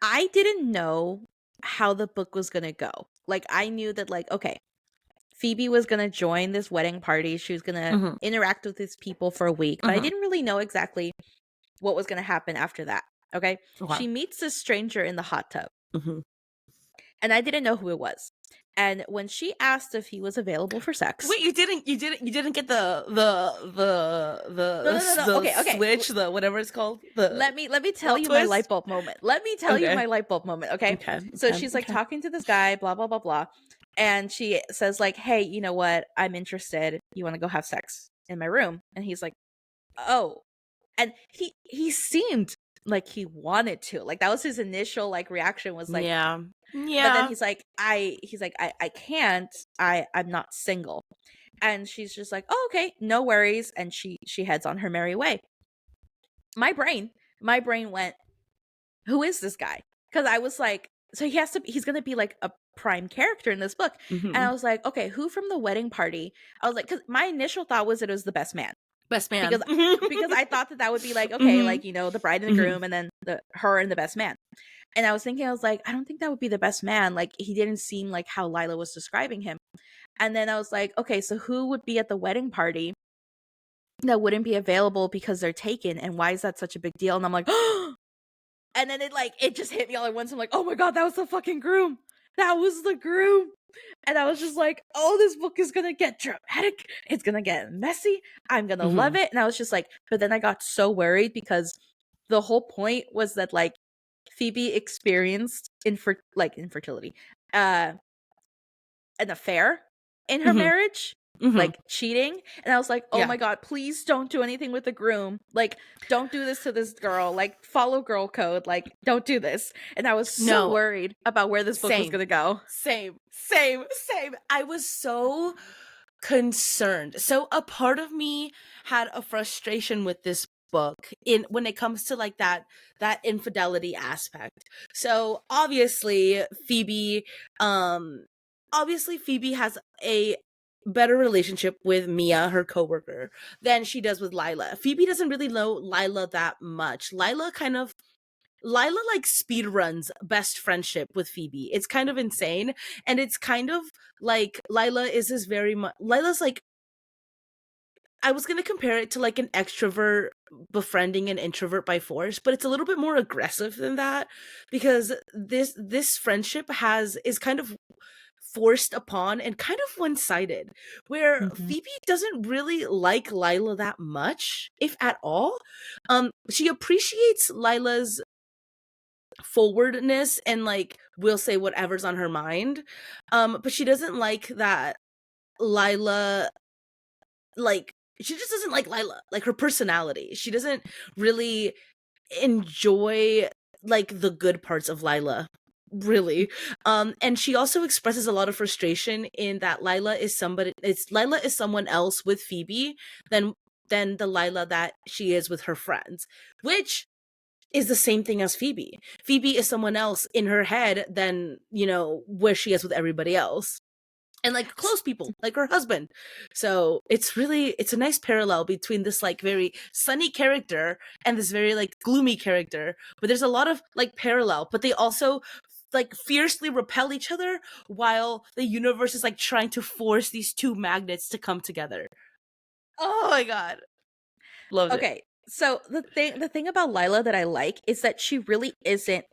I didn't know how the book was going to go. I knew that, okay, Phoebe was going to join this wedding party. She was going to interact with these people for a week, but I didn't really know exactly what was going to happen after that. Okay. She meets this stranger in the hot tub, and I didn't know who it was. And when she asked if he was available for sex, wait, you didn't get the no. Okay. switch, the whatever it's called. Let me tell you my light bulb moment. Let me tell you my light bulb moment. Okay. So she's talking to this guy, blah blah blah blah, and she says hey, you know what? I'm interested. You want to go have sex in my room? And he's like, oh, and he seemed like he wanted to. That was his initial reaction, was yeah. But then he's like, I can't. I'm not single. And she's just like, oh, okay, no worries. And she heads on her merry way. My brain went, who is this guy? Because I was like, so he's gonna be a prime character in this book. And I was like, okay, who from the wedding party? I was like, because my initial thought was that it was the best man. Best man. Because I thought that would be okay, the bride and the groom, and then her and the best man. And I was thinking, I was like, I don't think that would be the best man. He didn't seem like how Lila was describing him. And then I was like, okay, so who would be at the wedding party that wouldn't be available because they're taken, and why is that such a big deal? And I'm like, and then it just hit me all at once. I'm like, oh my god, that was the fucking groom. That was the groom. And I was just like, oh, this book is gonna get dramatic. It's gonna get messy. I'm gonna love Mhm. it. And I was just like, but then I got so worried because the whole point was that like Phoebe experienced infertility, uh, an affair in her Mhm. marriage, Mhm. like cheating. And I was like, oh Yeah. my god, please don't do anything with the groom. Like, don't do this to this girl. Like, follow girl code. Like, don't do this. And I was so No, worried about where this book was same. gonna go. Same. Same. Same. I was so concerned. So a part of me had a frustration with this book in when it comes to like that infidelity aspect. So um obviously Phoebe has a better relationship with Mia, her coworker, than she does with Lila. Phoebe doesn't really know Lila that much. Lila like speed runs best friendship with Phoebe. It's kind of insane, and it's kind of like Lila is this very much. Lila's like, I was gonna compare it to like an extrovert befriending an introvert by force, but it's a little bit more aggressive than that because this friendship has is kind of forced upon and kind of one-sided, where Mhm. Phoebe doesn't really like Lila that much, if at all. She appreciates Lila's forwardness and like will say whatever's on her mind. But she doesn't like that Lila like she just doesn't like Lila, like her personality. She doesn't really enjoy like the good parts of Lila, really. And she also expresses a lot of frustration in that Lila is someone else with Phoebe than the Lila that she is with her friends, which is the same thing as Phoebe. Phoebe is someone else in her head than, where she is with everybody else. And like close people, like her husband. So it's a nice parallel between this like very sunny character and this very like gloomy character. But there's a lot of like parallel, but they also like fiercely repel each other while the universe is like trying to force these two magnets to come together. Oh my god. Loved it. Okay, so the thing about Lila that I like is that she really isn't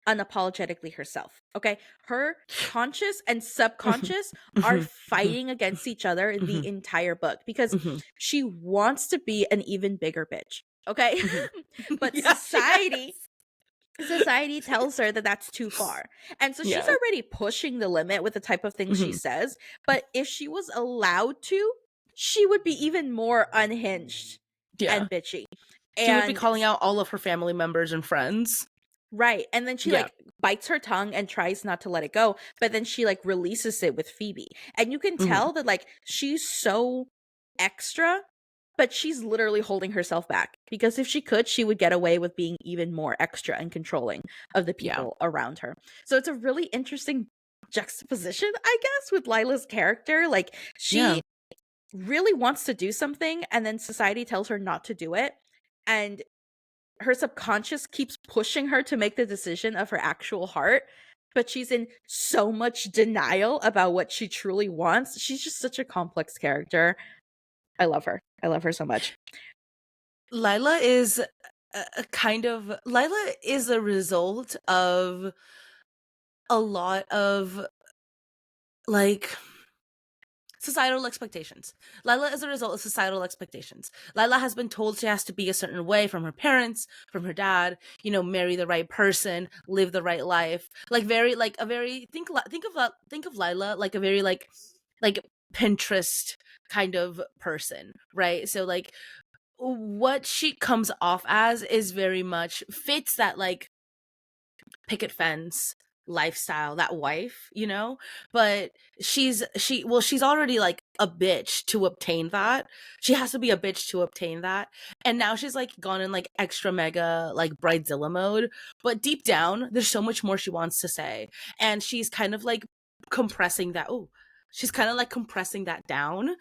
unapologetically herself. Okay, her conscious and Mhm. subconscious are Mhm. Mhm. fighting against each other the Mhm. entire book because Mhm. she wants to be an even bigger bitch. Okay, Mhm. but Yeah, she society does. society tells her that that's too far. And so she's Yeah. already pushing the limit with the type of things she Mhm. says. But if she was allowed to, she would be even more unhinged Yeah. and bitchy. She would be And calling out all of her family members and friends. right. And then she Yeah. like bites her tongue and tries not to let it go. But then she like releases it with Phoebe. And you can Mhm. tell that like she's so extra, but she's literally holding herself back because if she could, she would get away with being even more extra and controlling of the Yeah. people around her. So it's a really interesting juxtaposition, I guess, with Lila's character. Like Yeah. she really wants to do something and then society tells her not to do it. And her subconscious keeps pushing her to make the decision of her actual heart, but she's in so much denial about what she truly wants. She's just such a complex character. I love her. I love her so much. Lila is a kind of Lila is a result of a lot of like societal expectations. Lila is a result of societal expectations. Lila has been told she has to be a certain way from her parents, from her dad, marry the right person, live the right life. Like very like a very think of Lila like a very like Pinterest kind of person, right? So like what she comes off as is very much fits that like picket fence lifestyle, that wife, but she's already like a bitch to obtain that. She has to be a bitch to obtain that. And now she's like gone in like extra mega like bridezilla mode, but deep down there's so much more she wants to say, and she's kind of like compressing that. Oh, she's kind of like compressing that down.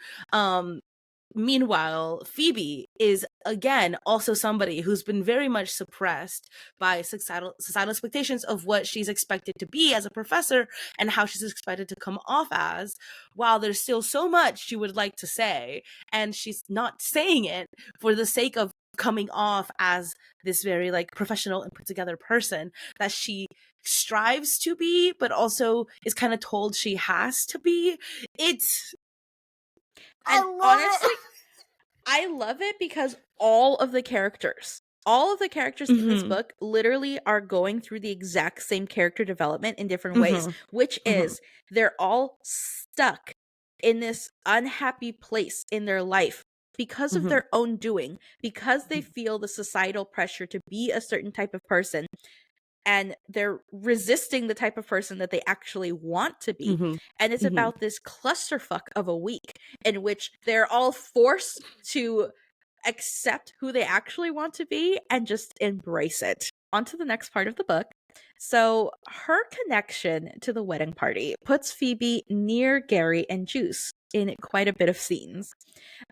Meanwhile, Phoebe is again also somebody who's been very much suppressed by societal expectations of what she's expected to be as a professor and how she's expected to come off as, while there's still so much she would like to say, and she's not saying it for the sake of coming off as this very like professional and put together person that she strives to be, but also is kind of told she has to be. It's And I love honestly, it. I love it because all of the characters in this Mm-hmm. book literally are going through the exact same character development in different ways, Mm-hmm. which Mm-hmm. is they're all stuck in this unhappy place in their life because of Mm-hmm. their own doing, because they feel the societal pressure to be a certain type of person, and they're resisting the type of person that they actually want to be. Mm-hmm. And it's Mm-hmm. about this clusterfuck of a week in which they're all forced to accept who they actually want to be and just embrace it. On to the next part of the book. So, her connection to the wedding party puts Phoebe near Gary and Juice in quite a bit of scenes.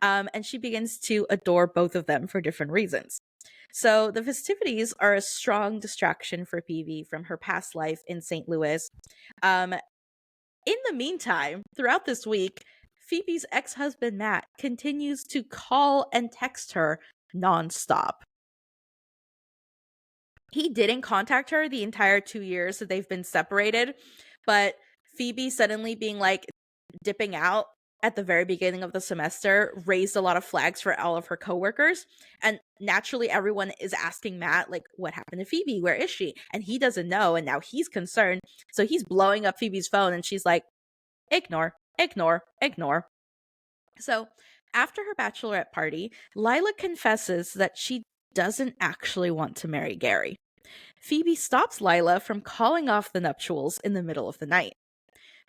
And she begins to adore both of them for different reasons. So, the festivities are a strong distraction for Phoebe from her past life in St. Louis. Um, in the meantime, throughout this week, Phoebe's ex husband Matt continues to call and text her nonstop. He didn't contact her the entire 2 years that they've been separated, but Phoebe suddenly being like dipping out at the very beginning of the semester raised a lot of flags for all of her coworkers. And naturally, everyone is asking Matt, like, what happened to Phoebe? Where is she? And he doesn't know. And now he's concerned. So he's blowing up Phoebe's phone, and she's like, ignore, ignore, ignore. So, after her bachelorette party, Lila confesses that she doesn't actually want to marry Gary. Phoebe stops Lila from calling off the nuptials in the middle of the night.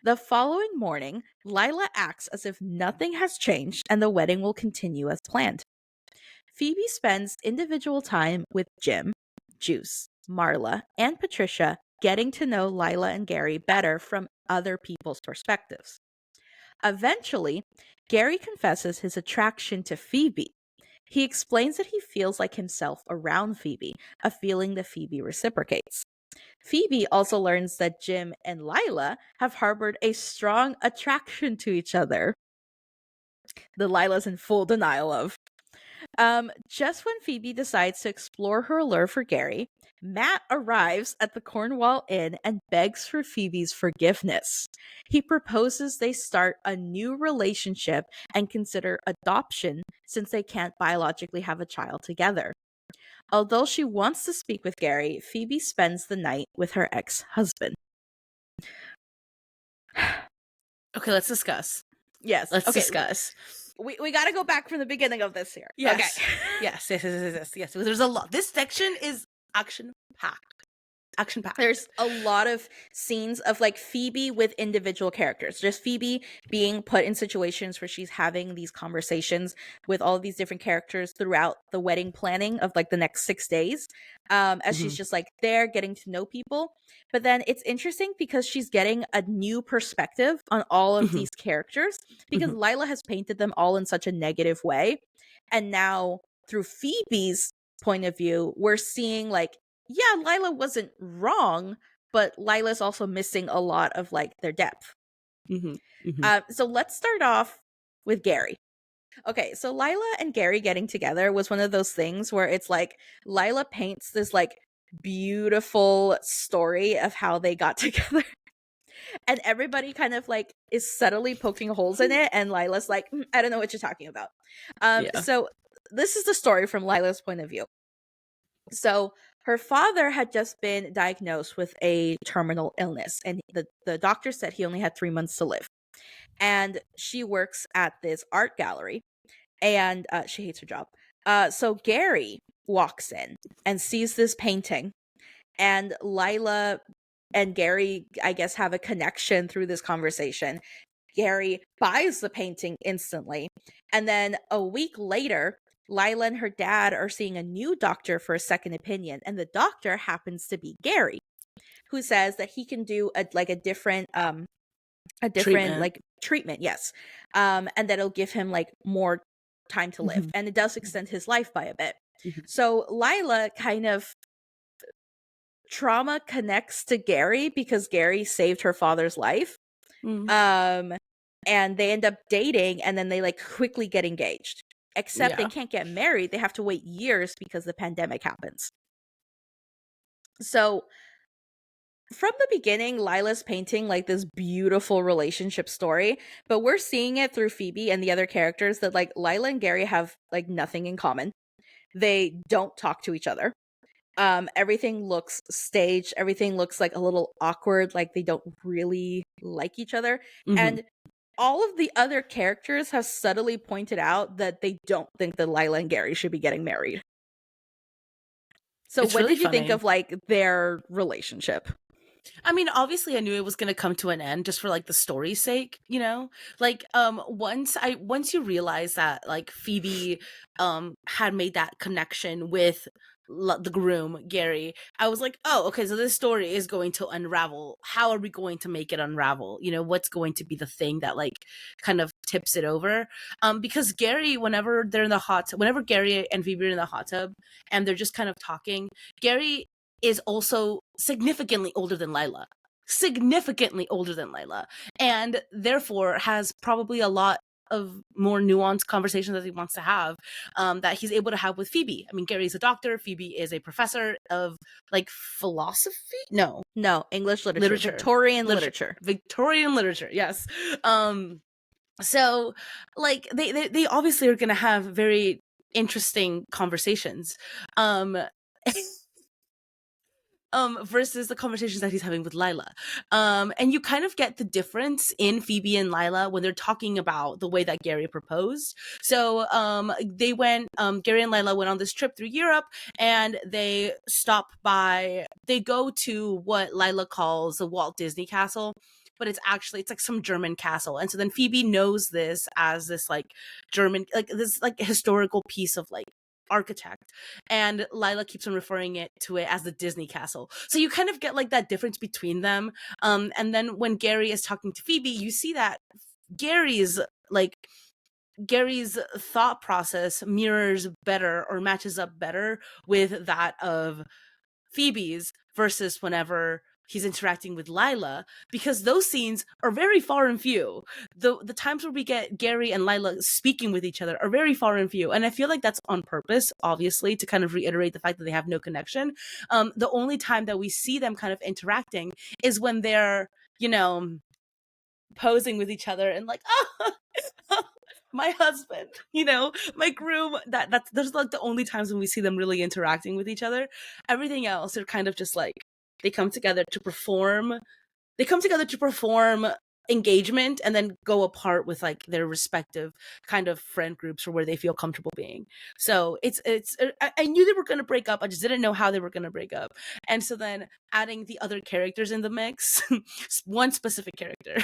The following morning, Lila acts as if nothing has changed and the wedding will continue as planned. Phoebe spends individual time with Jim, Juice, Marla, and Patricia, getting to know Lila and Gary better from other people's perspectives. Eventually, Gary confesses his attraction to Phoebe. He explains that he feels like himself around Phoebe, a feeling that Phoebe reciprocates. Phoebe also learns that Jim and Lila have harbored a strong attraction to each other. The Lila's in full denial of. Just when Phoebe decides to explore her allure for Gary, Matt arrives at the Cornwall Inn and begs for Phoebe's forgiveness. He proposes they start a new relationship and consider adoption since they can't biologically have a child together. Although she wants to speak with Gary, Phoebe spends the night with her ex-husband. Okay, let's discuss. Yes. Let's Okay. discuss. We got to go back from the beginning of this here. Yes. Okay. yes. There's a lot. This section is action packed. Action packed. There's a lot of scenes of like Phoebe with individual characters. Just Phoebe being put in situations where she's having these conversations with all of these different characters throughout the wedding planning of like the next 6 days. As she's just like there getting to know people. But then it's interesting because she's getting a new perspective on all of these characters because Lila has painted them all in such a negative way. And now through Phoebe's point of view, we're seeing like, yeah, Lila wasn't wrong, but Lila's also missing a lot of like their depth. So let's start off with Gary. Okay, so Lila and Gary getting together was one of those things where it's like Lila paints this like beautiful story of how they got together. And everybody kind of like is subtly poking holes in it, and Lila's like, I don't know what you're talking about. So this is the story from Lila's point of view. So her father had just been diagnosed with a terminal illness, and the doctor said he only had 3 months to live. And she works at this art gallery, and she hates her job. So Gary walks in and sees this painting, and Lila and Gary, I guess, have a connection through this conversation. Gary buys the painting instantly. And then a week later, Lila and her dad are seeing a new doctor for a second opinion. And the doctor happens to be Gary, who says that he can do a different Treatment. like treatment, yes. And that it'll give him like more time to live, Mhm. and it does extend his life by a bit. Mhm. So Lila kind of trauma connects to Gary because Gary saved her father's life. Mhm. Um, and they end up dating, and then they like quickly get engaged. Except they Yeah. can't get married. They have to wait years because the pandemic happens. So from the beginning, Lila's painting like this beautiful relationship story, but we're seeing it through Phoebe and the other characters that like Lila and Gary have like nothing in common. They don't talk to each other. Everything looks staged, everything looks like a little awkward, like they don't really like each other. Mhm. And all of the other characters have subtly pointed out that they don't think that Lila and Gary should be getting married. So It's what really did you think funny. of like their relationship? I mean, obviously I knew it was going to come to an end just for like the story's sake, you know? Like once you realize that like Phoebe had made that connection with the groom, Gary, I was like, "Oh, okay, so this story is going to unravel. How are we going to make it unravel? You know, what's going to be the thing that like kind of tips it over?" Because Gary, whenever Gary and Phoebe are in the hot tub and they're just kind of talking, Gary is also significantly older than Lila. Significantly older than Lila. And therefore has probably a lot of more nuanced conversations that he wants to have, that he's able to have with Phoebe. I mean, Gary's a doctor. Phoebe is a professor of like philosophy. No, No, English literature, literature. Victorian Literature. literature. Victorian literature. Yes. So like they obviously are going to have very interesting conversations. Um versus the conversations that he's having with Lila. And you kind of get the difference in Phoebe and Lila when they're talking about the way that Gary proposed. So Gary and Lila went on this trip through Europe, and they go to what Lila calls the Walt Disney Castle, but it's like some German castle. And so then Phoebe knows this as this like German, like this like historical piece of like architect, and Lila keeps on referring to it as the Disney Castle. So you kind of get like that difference between them. And then when Gary is talking to Phoebe, you see that Gary's like Gary's thought process mirrors better or matches up better with that of Phoebe's versus whenever he's interacting with Lila, because those scenes are very far and few. The times where we get Gary and Lila speaking with each other are very far and few, and I feel like that's on purpose, obviously, to kind of reiterate the fact that they have no connection. The only time that we see them kind of interacting is when they're, you know, posing with each other and like, oh, my husband, you know, my groom. That's those are like the only times when we see them really interacting with each other. Everything else, they're kind of just like they come together to perform. They come together to perform engagement and then go apart with like their respective kind of friend groups or where they feel comfortable being. So I knew they were going to break up. I just didn't know how they were going to break up. And so then adding the other characters in the mix, one specific character,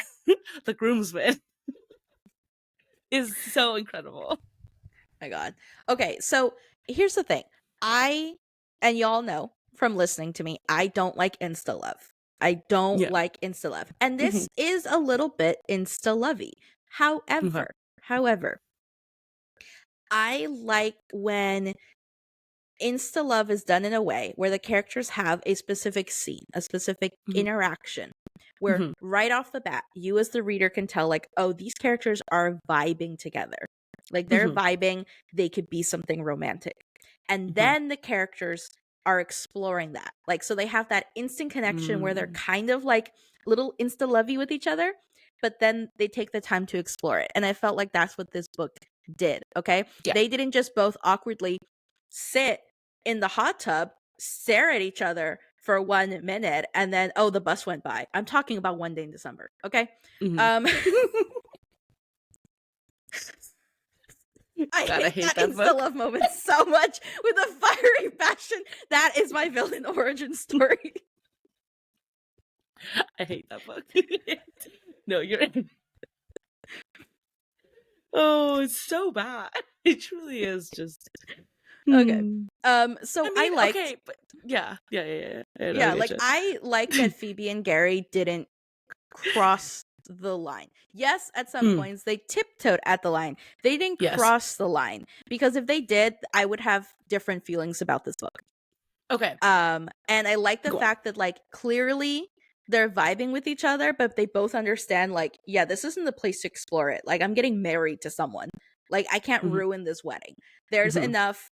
the groomsman, is so incredible. My God. Okay, so here's the thing. And y'all know from listening to me, I don't like insta love. I don't Yeah. like insta love. And Mhm. this is a little bit insta lovey. Mhm. However, I like when insta love is done in a way where the characters have a specific scene, a specific Mhm. interaction, where Mhm. right off the bat, you as the reader can tell, like, oh, these characters are vibing together. Like, they're Mhm. vibing, they could be something romantic. And Mhm. then the characters are exploring that. Like, so they have that instant connection where they're Mm. kind of like little insta lovey with each other, but then they take the time to explore it. And I felt like that's what this book did. Okay. Yeah. They didn't just both awkwardly sit in the hot tub, stare at each other for 1 minute, and then, oh, the bus went by. I'm talking about One Day in December. Okay. Mhm. Um, I God, I hate hate that that insta book. love moment so much with a fiery passion. That is my villain origin story. I hate that book. No, you're. Oh, it's so bad. It truly is just. Okay. Hmm. So I I mean, liked, okay, but yeah. I know, I yeah, get like you. I like that Phoebe and Gary didn't cross the line. Yes, at some Mm, points they tiptoed at the line. They didn't yes. cross the line, because if they did, I would have different feelings about this book. Okay. And I like the Go on. fact that, like, clearly they're vibing with each other, but they both understand, like, yeah, this isn't the place to explore it. Like, I'm getting married to someone. Like, I can't Mhm, ruin this wedding. There's mhm, enough,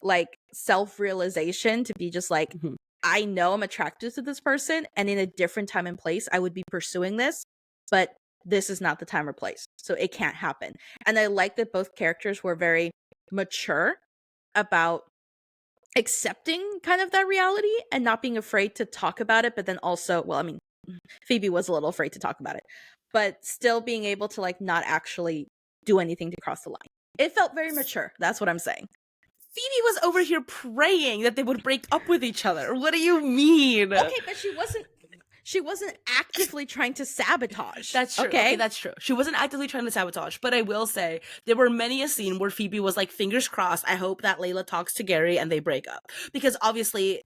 like, self-realization to be just like, mhm. I know I'm attracted to this person, and in a different time and place I would be pursuing this, but this is not the time or place. So it can't happen. And I like that both characters were very mature about accepting kind of that reality and not being afraid to talk about it, but then also, well, I mean, Phoebe was a little afraid to talk about it, but still being able to, like, not actually do anything to cross the line. It felt very mature. That's what I'm saying. Phoebe was over here praying that they would break up with each other. What do you mean? Okay, but she wasn't actively trying to sabotage. That's true. Okay, Okay? that's true. She wasn't actively trying to sabotage, but I will say there were many a scene where Phoebe was like, fingers crossed, I hope that Layla talks to Gary and they break up. Because obviously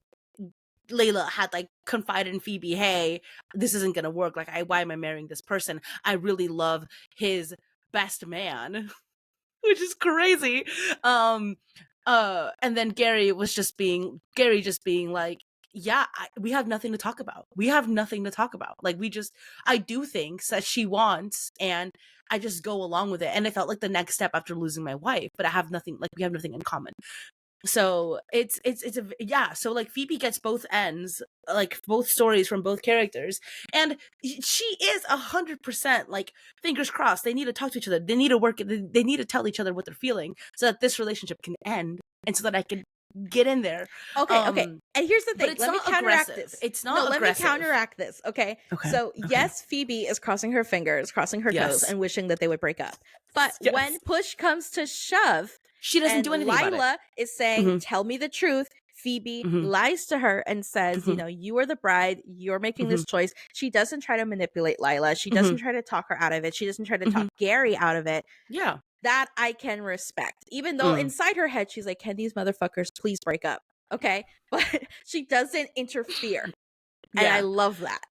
Layla had like confided in Phoebe, hey, this isn't gonna work. Like, why am I marrying this person? I really love his best man, which is crazy. Um, and then Gary just being like, yeah, we have nothing to talk about. We have nothing to talk about. Like, I do things that she wants, and I just go along with it. And it felt like the next step after losing my wife, but I have nothing. Like, we have nothing in common. So it's a yeah. So like Phoebe gets both ends, like both stories from both characters, and she is 100% like fingers crossed. They need to talk to each other. They need to work. They need to tell each other what they're feeling so that this relationship can end, and so that I can get in there. Okay. And here's the But thing. it's Let me not counteract aggressive. this. It's No, not let me aggressive. counteract this. Okay. Okay. So, Okay. yes, Phoebe is crossing her fingers, crossing her toes, Yes. and wishing that they would break up. But Yes. when push comes to shove, She doesn't and do anything about it. Lila is saying, Mm-hmm. tell me the truth, Phoebe Mm-hmm. lies to her and says, Mm-hmm. you are the bride, you're making Mm-hmm. this choice. She doesn't try to manipulate Lila. She Mm-hmm. doesn't try to talk her out of it. She doesn't try to Mm-hmm. talk Gary out of it. Yeah. That I can respect. Even though Mm. inside her head, she's like, can these motherfuckers please break up? Okay. But she doesn't interfere. And I Yeah. love that.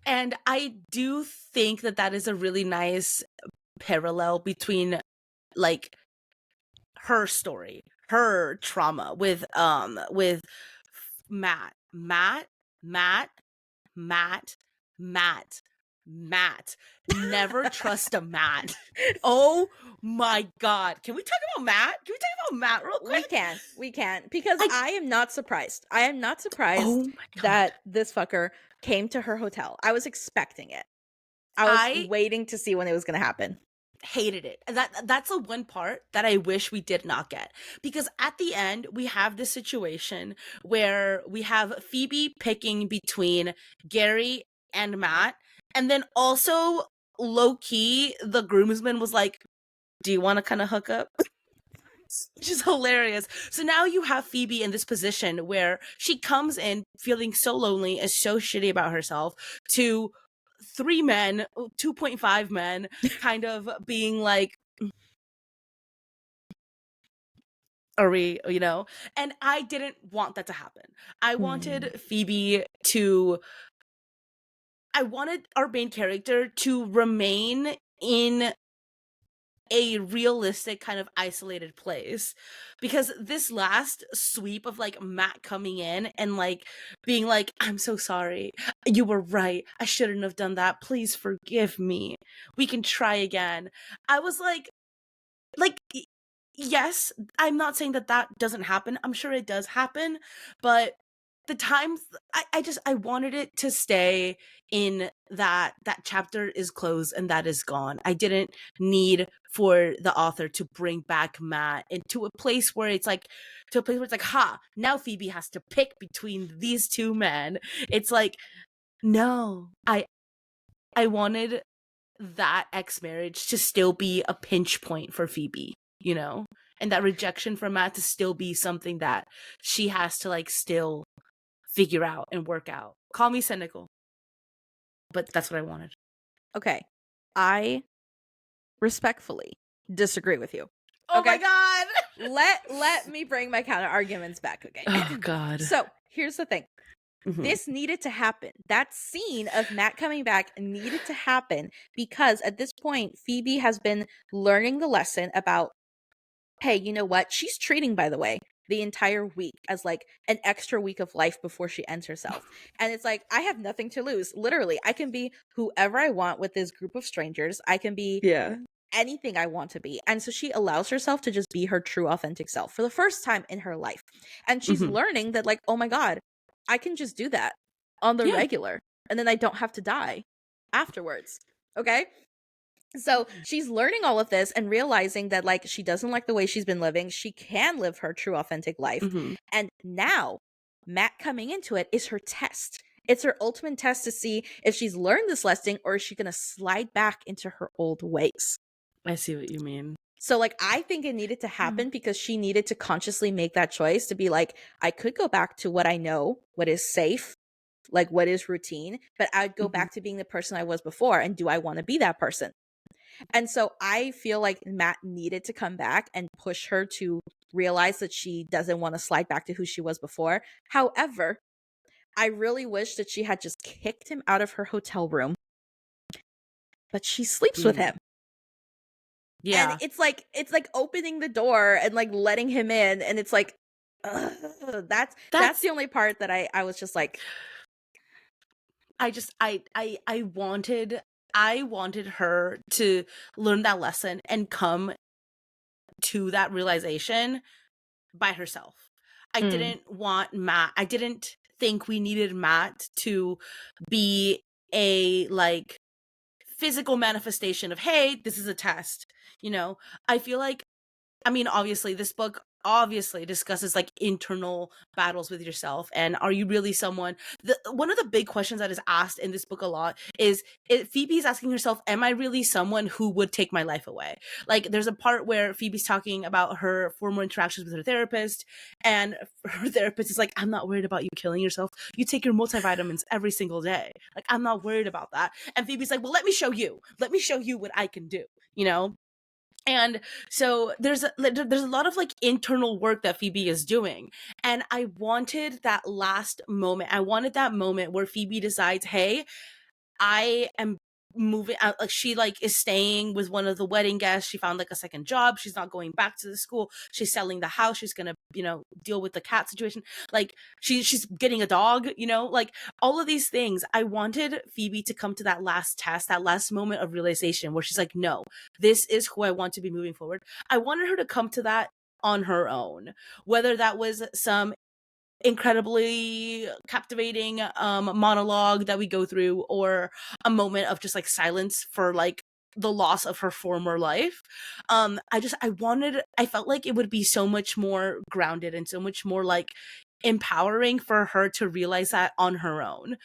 And I do think that that is a really nice parallel between like her story, her trauma with Matt, Matt, Matt, Matt. Never trust a Matt. Oh my god. Can we talk about Matt? Can we talk about Matt real quick? We can. Because I I am not surprised. I am not Oh surprised my god. that this fucker came to her hotel. I was expecting it. I was I waiting to see when it was going to happen. hated it. That's the one part that I wish we did not get, because at the end we have this situation where we have Phoebe picking between Gary and Matt, and then also low key the groomsman was like, do you want to kind of hook up? Which is hilarious. So now you have Phoebe in this position where she comes in feeling so lonely and so shitty about herself to three men, 2.5 men, kind of being like, are we, and I didn't want that to happen. I wanted Phoebe to, I wanted our main character to remain in a realistic kind of isolated place, because this last sweep of like Matt coming in and like being like, I'm so sorry, you were right, I shouldn't have done that, please forgive me, we can try again. I was like yes, I'm not saying that that doesn't happen, I'm sure it does happen, but the times I wanted it to stay in that chapter is closed and that is gone. I didn't need for the author to bring back Matt into a place where it's like, ha, now Phoebe has to pick between these two men. It's like, no, I wanted that ex marriage to still be a pinch point for Phoebe, and that rejection from Matt to still be something that she has to like still figure out and work out. Call me cynical, but that's what I wanted. Okay. I respectfully disagree with you. Oh Okay? my god. Let me bring my counter arguments back, okay? Oh god. So, here's the thing. This needed to happen. That scene of Matt coming back needed to happen because at this point, Phoebe has been learning the lesson about, hey, you know what? She's treating, by the way, the entire week as like an extra week of life before she ends herself. And it's like, I have nothing to lose. Literally, I can be whoever I want with this group of strangers. I can be Yeah. anything I want to be. And so she allows herself to just be her true, authentic self for the first time in her life. And she's Mhm. learning that, like, oh my God, I can just do that on the Yeah. regular. And then I don't have to die afterwards. Okay. So she's learning all of this and realizing that, like, she doesn't like the way she's been living. She can live her true, authentic life. Mhm. And now, Matt coming into it is her test. It's her ultimate test to see if she's learned this lesson or is she going to slide back into her old ways. I see what you mean. So, like, I think it needed to happen because she needed to consciously make that choice to be like, I could go back to what I know, what is safe, like what is routine, but I'd go Mhm. back to being the person I was before. And do I want to be that person? And so I feel like Matt needed to come back and push her to realize that she doesn't want to slide back to who she was before. However, I really wish that she had just kicked him out of her hotel room, but she sleeps with Mm. him. And Yeah. it's like opening the door and like letting him in, and it's like, ugh, that's That's the only part that I was just like, I just I wanted her to learn that lesson and come to that realization by herself. mm, I didn't think we needed Matt to be a like physical manifestation of, hey, this is a test. You know, I feel like, I mean, obviously, this book obviously discusses like internal battles with yourself, and are you really someone? One of the big questions that is asked in this book a lot is, Phoebe's asking herself, "Am I really someone who would take my life away?" Like, there's a part where Phoebe's talking about her former interactions with her therapist, and her therapist is like, "I'm not worried about you killing yourself. You take your multivitamins every single day. Like, I'm not worried about that." And Phoebe's like, "Well, let me show you. Let me show you what I can do." You know, and so there's a lot of like internal work that Phoebe is doing, and I wanted that last moment. I wanted that moment where Phoebe decides, hey, I am moving out. Like, she like is staying with one of the wedding guests. She found like a second job. She's not going back to the school. She's selling the house. She's gonna, deal with the cat situation. Like, she's getting a dog, like all of these things. I wanted Phoebe to come to that last test, that last moment of realization where she's like, no, this is who I want to be moving forward. I wanted her to come to that on her own, whether that was some incredibly captivating monologue that we go through, or a moment of just like silence for like the loss of her former life. I felt like it would be so much more grounded and so much more like empowering for her to realize that on her own,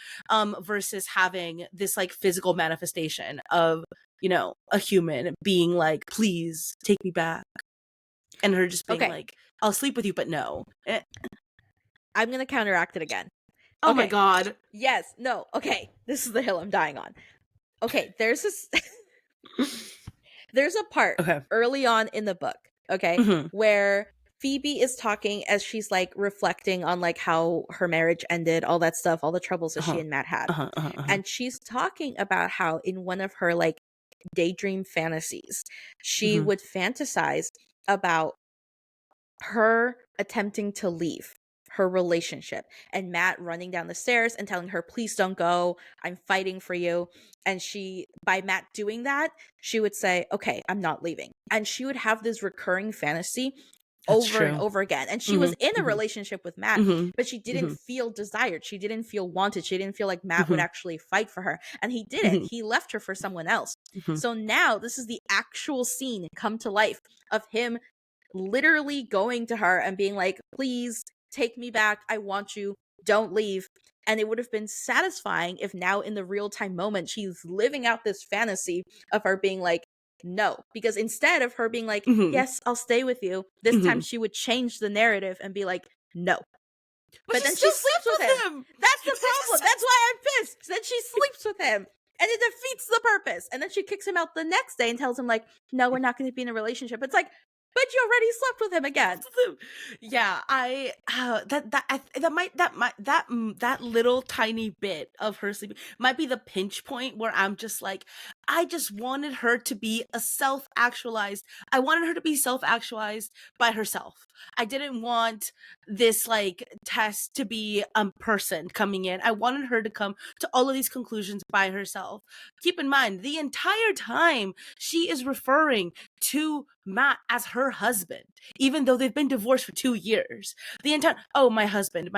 versus having this like physical manifestation of, a human being like, please take me back, and her just being okay, like, I'll sleep with you, but no. I'm gonna counteract it again. Oh my Okay, god. yes, no, okay, this is the hill I'm dying on. Okay, there's this there's a part Okay. early on in the book, okay, Mhm. where Phoebe is talking as she's like reflecting on like how her marriage ended, all that stuff, all the troubles that she Uh-huh. and Matt had. Uh-huh. Uh-huh. Uh-huh. And she's talking about how in one of her like daydream fantasies, she Mhm. would fantasize about her attempting to leave her relationship and Matt running down the stairs and telling her, please don't go, I'm fighting for you. And she, by Matt doing that, she would say, okay, I'm not leaving. And she would have this recurring fantasy That's over and true. over again. And she was Mhm. in a Mhm. relationship with Matt, Mhm. but she didn't Mhm. feel desired. She didn't feel wanted. She didn't feel like Matt would Mhm. actually fight for her. And he didn't. Mhm. He left her for someone else. Mhm. So now this is the actual scene come to life of him literally going to her and being like, please take me back. I want you. Don't leave. And it would have been satisfying if now in the real time moment, she's living out this fantasy of her being like, no. Because instead of her being like, Mhm. yes, I'll stay with you, this time Mhm. she would change the narrative and be like, no. But But she then she still sleeps slept with with him. him. That's the She problem. That's just why I'm pissed. Then she sleeps with him. And it defeats the purpose. And then she kicks him out the next day and tells him, like, no, we're not going to be in a relationship. It's like, But you already slept with him again. Yeah, that little tiny bit of her sleeping might be the pinch point where I'm just like, I just wanted her to be a self-actualized. I wanted her to be self-actualized by herself. I didn't want this like test to be a person coming in. I wanted her to come to all of these conclusions by herself. Keep in mind, the entire time she is referring to Matt as her husband, even though they've been divorced for 2 years. The entire, oh, my husband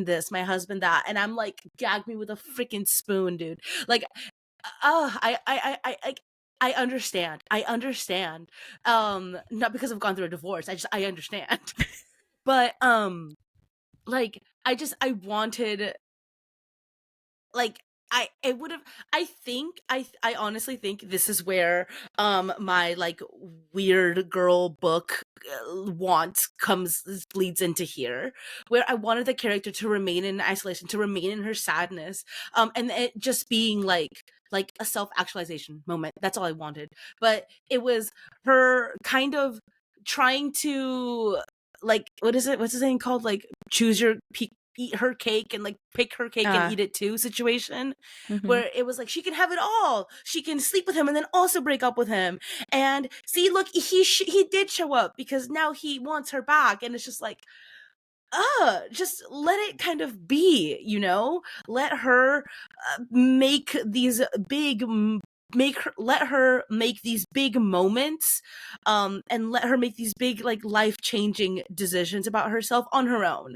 this, my husband that, and I'm like, gag me with a freaking spoon, dude. Like, I understand. I understand. Not because I've gone through a divorce. I understand. But like, I wanted, like, I would have, I honestly think this is where my like weird girl book want comes bleeds into here, where I wanted the character to remain in isolation, to remain in her sadness, and it just being like a self-actualization moment. That's all I wanted. But it was her kind of trying to, like, what's his name called, like, choose your eat her cake and like pick her cake and eat it too situation, where it was like she can have it all. She can sleep with him and then also break up with him. And see, look, he did show up because now he wants her back, and it's just like, just let it kind of be, let her make these big let her make these big moments, and let her make these big, like, life-changing decisions about herself on her own.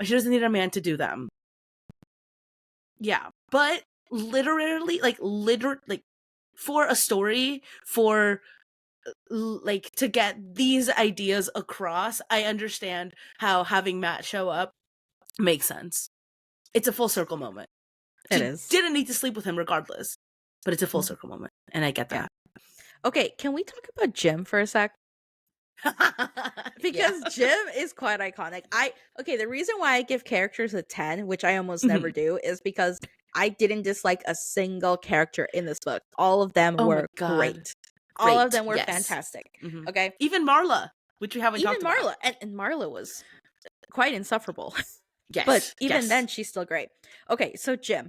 She doesn't need a man to do them. Yeah, but literally, like for a story, for like to get these ideas across, I understand how having Matt show up makes sense. It's a full circle moment. It She is. didn't need to sleep with him regardless, but it's a full circle moment, and I get that. Okay, can we talk about Jim for a sec? Because Jim is quite iconic. The reason why I give characters a 10, which I almost never do, is because I didn't dislike a single character in this book. All of them Oh my were God. great. All of Great, them were yes. fantastic. Mhm. Okay. Even Marla, which we haven't Even talked about. Marla, and Marla was quite insufferable. Yes. But even yes. then, she's still great. Okay, so Jim.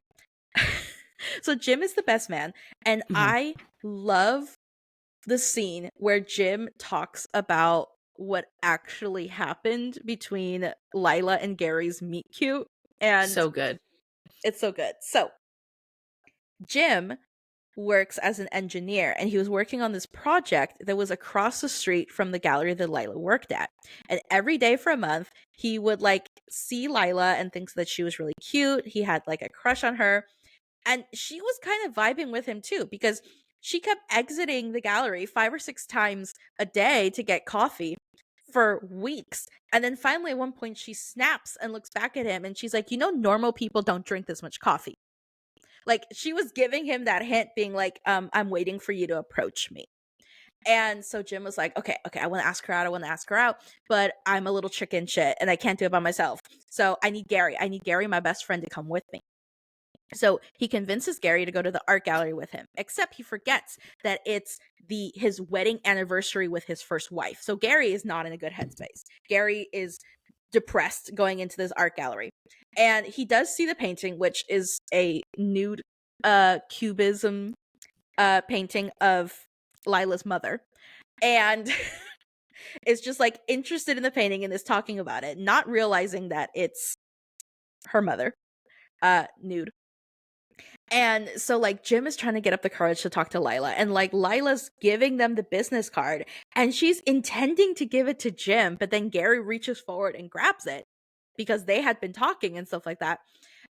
So Jim is the best man, and I love the scene where Jim talks about what actually happened between Lila and Gary's meet cute, and So good. it's so good. So Jim works as an engineer, and he was working on this project that was across the street from the gallery that Lila worked at. And every day for a month, he would like see Lila and thinks that she was really cute. He had like a crush on her. And she was kind of vibing with him too, because she kept exiting the gallery 5 or 6 times a day to get coffee for weeks. And then finally, at one point, she snaps and looks back at him and she's like, normal people don't drink this much coffee. Like, she was giving him that hint, being like, I'm waiting for you to approach me. And so Jim was like, okay, I want to ask her out, but I'm a little chicken shit and I can't do it by myself. So I need Gary, my best friend, to come with me. So he convinces Gary to go to the art gallery with him, except he forgets that it's his wedding anniversary with his first wife. So Gary is not in a good headspace. Gary is depressed going into this art gallery. And he does see the painting, which is a nude cubism painting of Lila's mother. And is just like interested in the painting and is talking about it, not realizing that it's her mother, nude. And so like Jim is trying to get up the courage to talk to Lila, and like Lila's giving them the business card and she's intending to give it to Jim, but then Gary reaches forward and grabs it because they had been talking and stuff like that.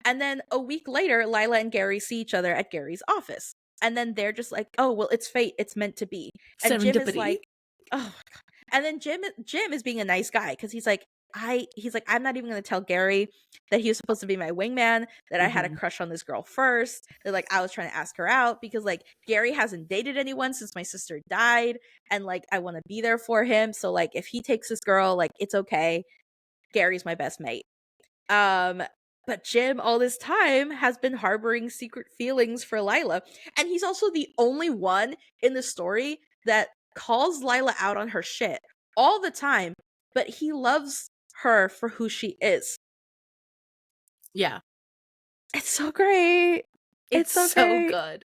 And then a week later, Lila and Gary see each other at Gary's office. And then they're just like, oh, well, it's fate. It's meant to be. And Jim is like, oh my God. And then Jim is being a nice guy because he's like, I'm not even going to tell Gary that he was supposed to be my wingman, that I had a crush on this girl first, that like I was trying to ask her out because like Gary hasn't dated anyone since my sister died, and like I want to be there for him. So like if he takes this girl, like it's okay. Gary's my best mate. But Jim all this time has been harboring secret feelings for Lila, and he's also the only one in the story that calls Lila out on her shit all the time, but he loves her for who she is. Yeah. It's so great. It's It's so so great. good.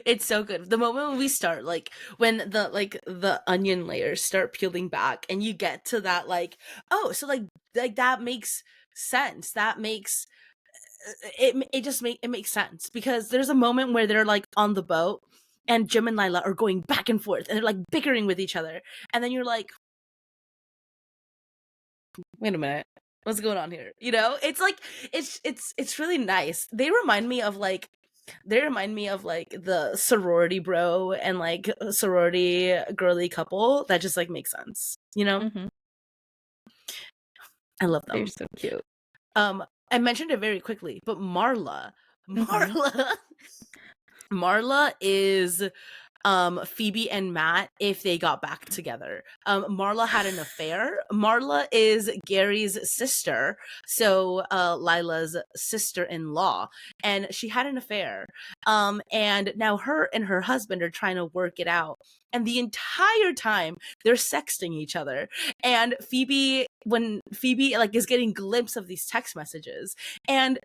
It's so good. The moment when we start, like when the onion layers start peeling back and you get to that, like, oh, so like that makes sense. That makes it just it makes sense, because there's a moment where they're like on the boat and Jim and Lila are going back and forth and they're like bickering with each other. And then you're like, wait a minute. What's going on here? You know? It's like it's really nice. They remind me of like the sorority bro and like sorority girly couple that just like makes sense. You know? Mm-hmm. I love They're them. so cute. I mentioned it very quickly, but Marla. Mm-hmm. Marla Marla is Phoebe and Matt if they got back together. Marla had an affair. Marla is Gary's sister, so Lila's sister-in-law, and she had an affair. And now her and her husband are trying to work it out. And the entire time they're sexting each other. And when Phoebe like is getting glimpse of these text messages, and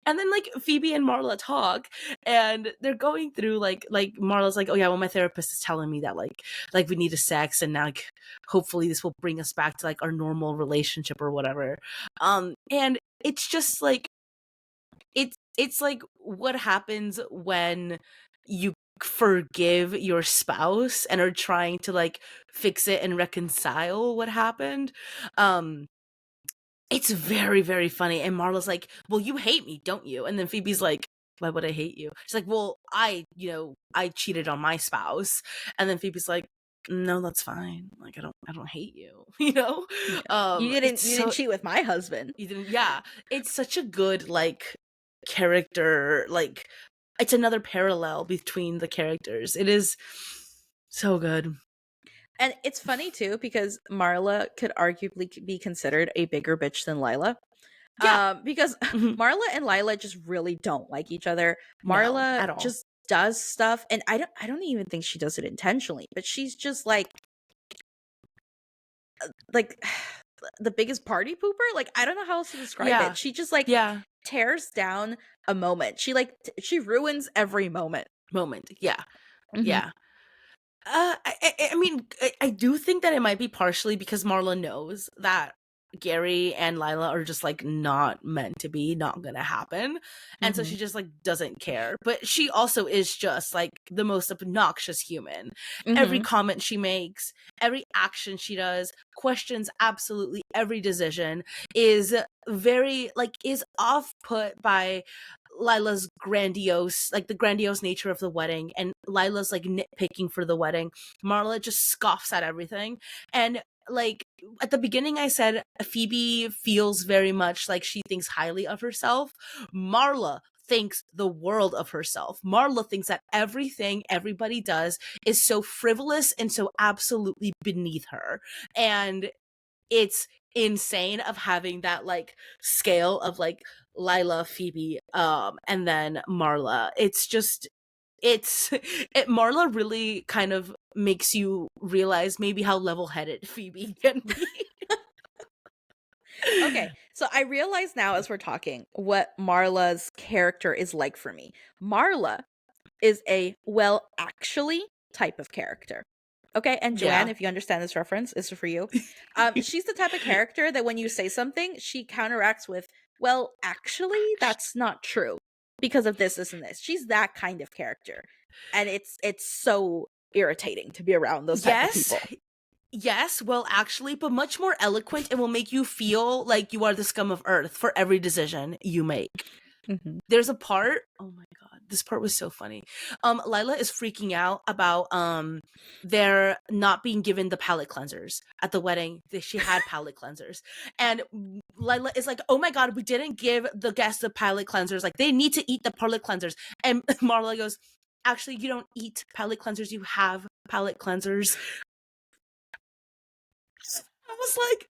and then like Phoebe and Marla talk, and they're going through like Marla's like, oh yeah, well my therapist is telling me that like we need a sex, and now like hopefully this will bring us back to like our normal relationship or whatever. And it's just like it's like what happens when you forgive your spouse and are trying to like fix it and reconcile what happened. um it's very, very funny. And Marla's like, well, you hate me, don't you? And then Phoebe's like, why would I hate you? She's like, well, I cheated on my spouse. And then Phoebe's like, no, that's fine. Like, I don't hate you. You know? Yeah. It's You didn't so, cheat with my husband. you didn't, yeah. It's such a good, like, character. Like, it's another parallel between the characters. It is so good. And it's funny too because Marla could arguably be considered a bigger bitch than Lila. Yeah. Because Mhm. Marla and Lila just really don't like each other. No, Marla at all. just does stuff, and I don't even think she does it intentionally, but she's just like the biggest party pooper. Like, I don't know how else to describe Yeah. it. She just like Yeah. tears down a moment. She like she ruins every moment. Moment. Yeah. Hmm. Yeah. I mean, I do think that it might be partially because Marla knows that Gary and Lila are just like not meant to be, not gonna happen. And so Hmm. she just like doesn't care. But she also is just like the most obnoxious human. Every Hmm. comment she makes, every action she does, questions absolutely every decision, is very like is off put by Lila's grandiose, like the grandiose nature of the wedding, and Lila's like nitpicking for the wedding. Marla just scoffs at everything. And like at the beginning, I said Phoebe feels very much like she thinks highly of herself. Marla thinks the world of herself. Marla thinks that everything everybody does is so frivolous and so absolutely beneath her. And it's insane of having that like scale of like Lila, Phoebe, and then Marla. It's just Marla really kind of makes you realize maybe how level-headed Phoebe can be. Okay, so I realize now as we're talking what Marla's character is like for me. Marla is a well, actually type of character. Okay, and Joanne, Yeah. if you understand this reference, this is for you. She's the type of character that when you say something, she counteracts with, well, actually, that's not true because of this, and this. She's that kind of character. And it's so irritating to be around those type of Yes. people. Yes, well, actually, but much more eloquent and will make you feel like you are the scum of earth for every decision you make. Hmm. There's a part, oh my god, this part was so funny. Lila is freaking out about their not being given the palate cleansers at the wedding. She had palate cleansers. And Lila is like, oh my god, we didn't give the guests the palate cleansers. Like, they need to eat the palate cleansers. And Marla goes, actually, you don't eat palate cleansers, you have palate cleansers. I was like,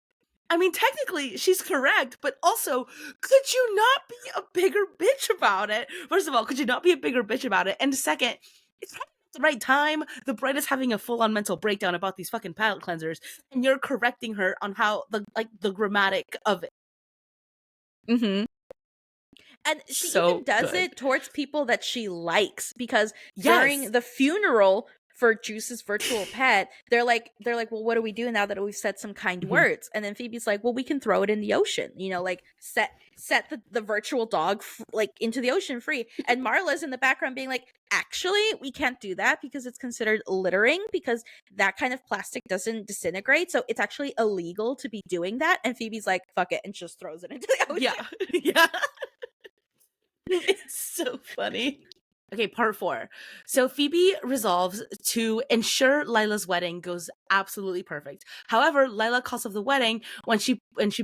I mean, technically, she's correct, but also, could you not be a bigger bitch about it? First of all, could you not be a bigger bitch about it? And second, it's probably not the right time. The bride is having a full-on mental breakdown about these fucking palate cleansers, and you're correcting her on how the grammatic of it. Mm-hmm. And she So even does good. it towards people that she likes, because Yes. during the funeral for Juice's virtual pet, they're like, well, what do we do now that we've said some kind Mhm. words? And then Phoebe's like, well, we can throw it in the ocean, like set the virtual dog like into the ocean free. And Marla's in the background being like, actually, we can't do that because it's considered littering, because that kind of plastic doesn't disintegrate, so it's actually illegal to be doing that. And Phoebe's like, fuck it, and just throws it into the ocean. Yeah. Yeah. It's so funny. Okay, part 4. So Phoebe resolves to ensure Lila's wedding goes absolutely perfect. However, Lila calls off the wedding when she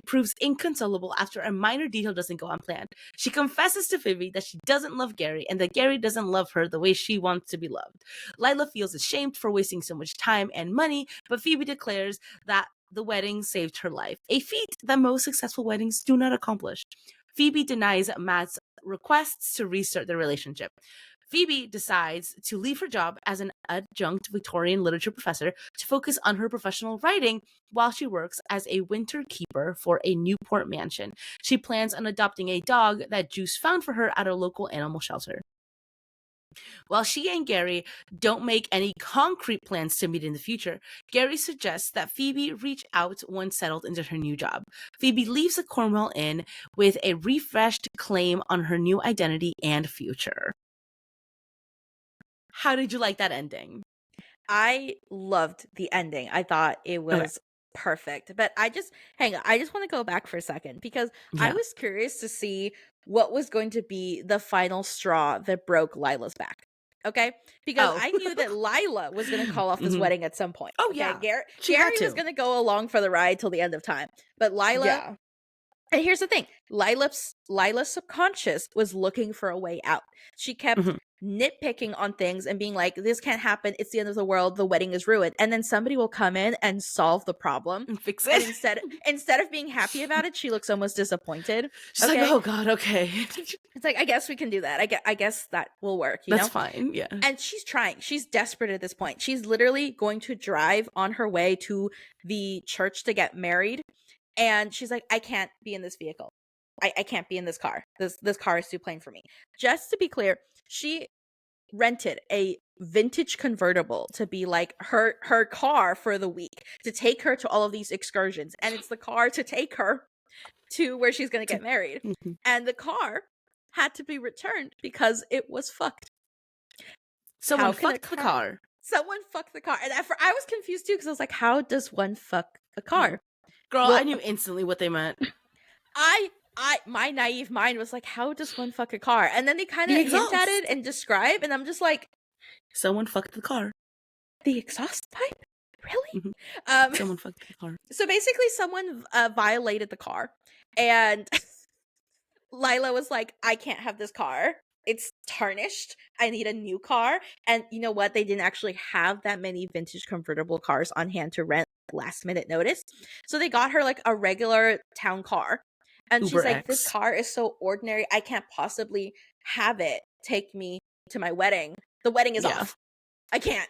proves inconsolable after a minor detail doesn't go unplanned. She confesses to Phoebe that she doesn't love Gary and that Gary doesn't love her the way she wants to be loved. Lila feels ashamed for wasting so much time and money, but Phoebe declares that the wedding saved her life, a feat that most successful weddings do not accomplish. Phoebe denies Matt's requests to restart the relationship. Phoebe decides to leave her job as an adjunct Victorian literature professor to focus on her professional writing while she works as a winter keeper for a Newport mansion. She plans on adopting a dog that Juice found for her at a local animal shelter. While she and Gary don't make any concrete plans to meet in the future, Gary suggests that Phoebe reach out once settled into her new job. Phoebe leaves the Cornwall Inn with a refreshed claim on her new identity and future. How did you like that ending? I loved the ending. I thought it was perfect. But I just want to go back for a second, because I Yeah. was curious to see what was going to be the final straw that broke Lila's back. Okay? Because Oh. I knew that Lila was going to call off this Mhm. wedding at some point. Oh, Okay? yeah. She had Gary was to. going to go along for the ride till the end of time. But Lila, Yeah. and here's the thing, Lila's subconscious was looking for a way out. She kept Mhm. nitpicking on things and being like, this can't happen, it's the end of the world, the wedding is ruined. And then somebody will come in and solve the problem. And fix And it. instead of being happy about it, she looks almost disappointed. She's like, Okay? oh, God, okay. It's like, I guess we can do that. I guess that will work, That's fine. Yeah. And she's trying. She's desperate at this point. She's literally going to drive on her way to the church to get married. And she's like, I can't be in this vehicle. I can't be in this car. This car is too plain for me. Just to be clear, she rented a vintage convertible to be like her car for the week, to take her to all of these excursions. And it's the car to take her to where she's going to get married. Mhm. And the car had to be returned because it was fucked. Someone fucked the car. Someone fucked the car. And I was confused too, because I was like, how does one fuck a car? Girl, Well, I knew instantly what they meant. my naive mind was like, how does one fuck a car? And then they kind The of hint at exhaust. it and describe, and I'm just like, Someone fucked the car. the exhaust pipe? Really? Mhm. Someone fucked the car. So basically someone violated the car, and Lila was like, I can't have this car. It's tarnished. I need a new car. And you know what? They didn't actually have that many vintage convertible cars on hand to rent last minute notice. So they got her like a regular town car. And she's Uber like, this X. car is so ordinary. I can't possibly have it take me to my wedding. The wedding is Yeah. off. I can't.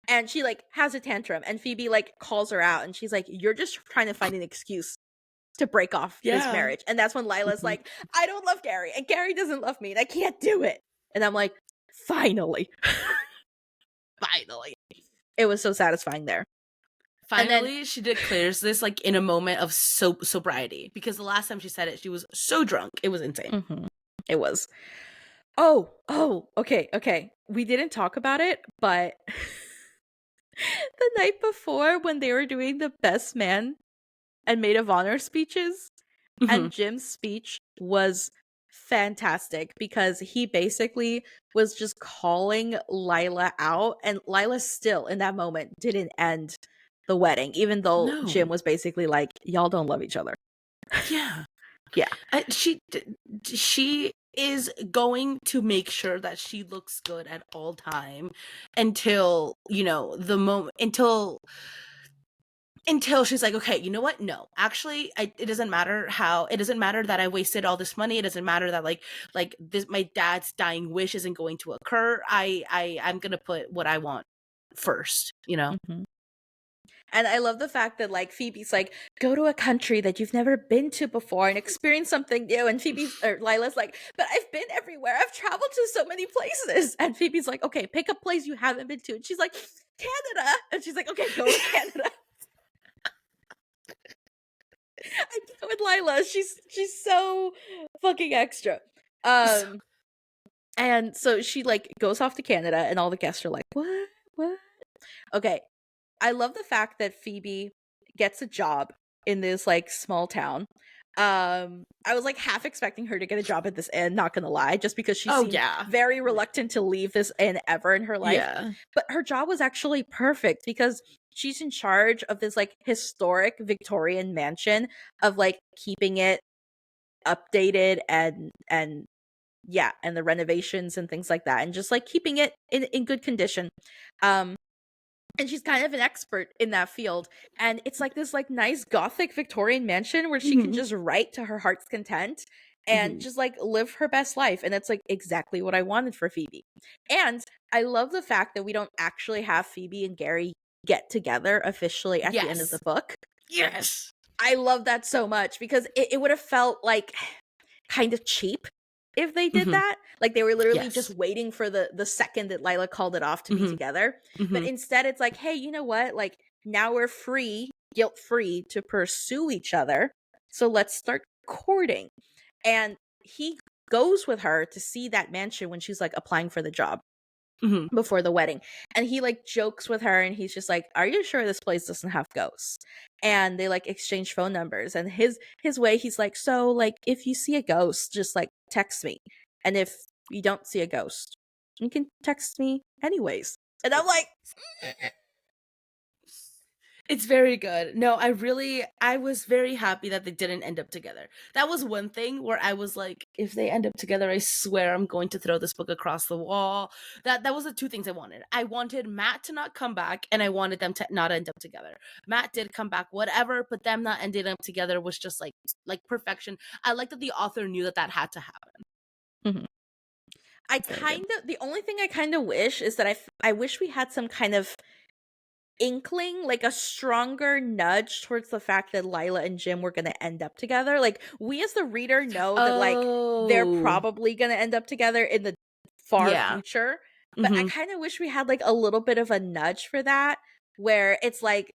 And she like has a tantrum, and Phoebe like calls her out, and she's like, you're just trying to find an excuse to break off this Yeah. marriage. And that's when Lila's Mhm. like, I don't love Gary, and Gary doesn't love me, and I can't do it. And I'm like, finally. Finally. It was so satisfying there. Finally, she declares this like in a moment of sobriety, because the last time she said it, she was so drunk. It was insane. Mm-hmm. It was. Oh, okay. We didn't talk about it, but the night before, when they were doing the best man and maid of honor speeches, and Jim's speech was fantastic, because he basically was just calling Lila out, and Lila still in that moment didn't end the wedding, even though No. Jim was basically like, y'all don't love each other. Yeah. Yeah. She is going to make sure that she looks good at all time until, the moment, until until she's like, okay, you know what? No, actually, it doesn't matter how. It doesn't matter that I wasted all this money. It doesn't matter that like this, my dad's dying wish isn't going to occur. I'm gonna put what I want first. You know. Mhm. And I love the fact that like Phoebe's like, go to a country that you've never been to before and experience something new. And Phoebe's or Lila's like, but I've been everywhere. I've traveled to so many places. And Phoebe's like, okay, pick a place you haven't been to. And she's like, Canada. And she's like, okay, go to Canada. I can't with Lila. She's so fucking extra. So, Um and so she like goes off to Canada and all the guests are like, what? What? Okay. I love the fact that Phoebe gets a job in this like small town. I was like half expecting her to get a job at this inn, not gonna lie, just because she oh seemed yeah, very reluctant to leave this inn ever in her life. yeah. But her job was actually perfect because she's in charge of this like historic Victorian mansion of like keeping it updated and yeah, and the renovations and things like that, and just like keeping it in good condition. Um and she's kind of an expert in that field, and it's like this like nice gothic Victorian mansion where she can Hmm. just write to her heart's content and Hmm. just like live her best life, and that's like exactly what I wanted for Phoebe. And I love the fact that we don't actually have Phoebe and Gary get together officially at the end of the Yes, book. yes. I love that so much because it would have felt like kind of cheap if they did Hmm. that. Like they were literally just Yes. waiting for the second that Lila called it off to be Hmm. together. But Hmm. instead it's like, hey, you know what? Like now we're free, guilt free to pursue each other. So let's start courting. And he goes with her to see that mansion when she's like applying for the job Hmm. before the wedding, and he like jokes with her and he's just like, are you sure this place doesn't have ghosts? And they like exchange phone numbers, and his way, he's like, so like if you see a ghost, just like text me, and if you don't see a ghost, you can text me anyways. And I'm like, It's very good. No, I was very happy that they didn't end up together. That was one thing where I was like, if they end up together, I swear I'm going to throw this book across the wall. That was the two things I wanted. I wanted Matt to not come back, and I wanted them to not end up together. Matt did come back, whatever, but them not ending up together was just like perfection. I like that the author knew that that had to happen. mhm. I Very good. kind of, the only thing I kind of wish is that I wish we had some kind of inkling, like a stronger nudge towards the fact that Lila and Jim were going to end up together. Like we as the reader know that like they're Oh, probably going to end up together in the far yeah. future, but I Mm-hmm. kind of wish we had like a little bit of a nudge for that, where it's like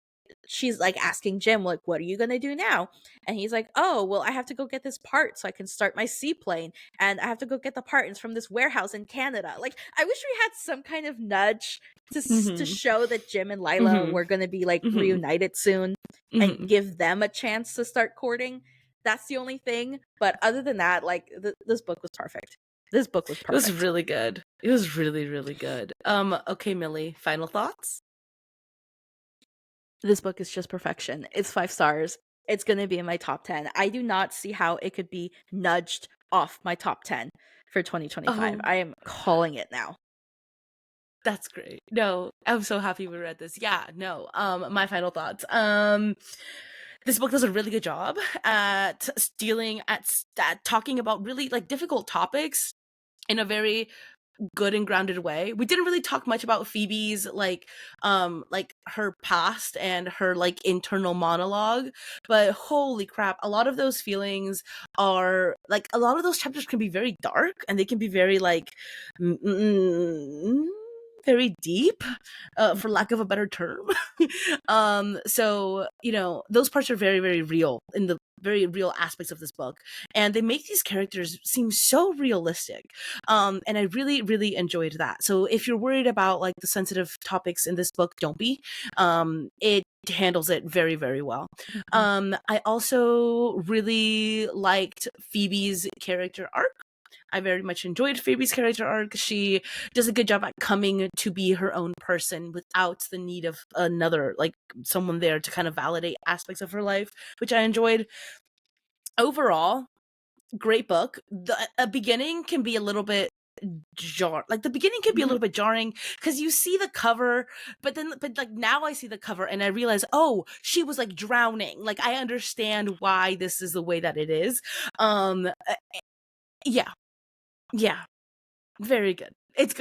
she's like asking Jim like, what are you going to do now? And he's like, oh well, I have to go get this part so I can start my seaplane, and I have to go get the part, and it's from this warehouse in Canada. Like I wish we had some kind of nudge to Mm-hmm. show that Jim and Lila Mm-hmm. were going to be like Mm-hmm. reunited soon and Mm-hmm. give them a chance to start courting. That's the only thing. But other than that, like this book was perfect. This book was It was perfect. really good. It was really, really good. Okay, Millie, final thoughts? This book is just perfection. It's 5 stars. It's going to be in my top 10. I do not see how it could be nudged off my top 10 for 2025. Oh, I am calling it now. that's great. No, I'm so happy we read this. Yeah, no. My final thoughts. This book does a really good job at at talking about really like difficult topics in a very good and grounded way. We didn't really talk much about Phoebe's like her past and her like internal monologue, but holy crap, a lot of those feelings are like a lot of those chapters can be very dark and they can be very like very deep, for lack of a better term. So you know those parts are very very real in the very real aspects of this book, and they make these characters seem so realistic, and I really really enjoyed that. So if you're worried about like the sensitive topics in this book, don't be. It handles it very very well. Mhm. I also really liked Phoebe's character arc. I very much enjoyed Phoebe's character arc. She does a good job at coming to be her own person without the need of another, like someone there to kind of validate aspects of her life, which I enjoyed. Overall, great book. The beginning can be a little bit like the beginning can be a Mhm. little bit jarring because you see the cover, but like now I see the cover and I realize, oh, she was like drowning. Like I understand why this is the way that it is. Yeah, yeah, very good. It's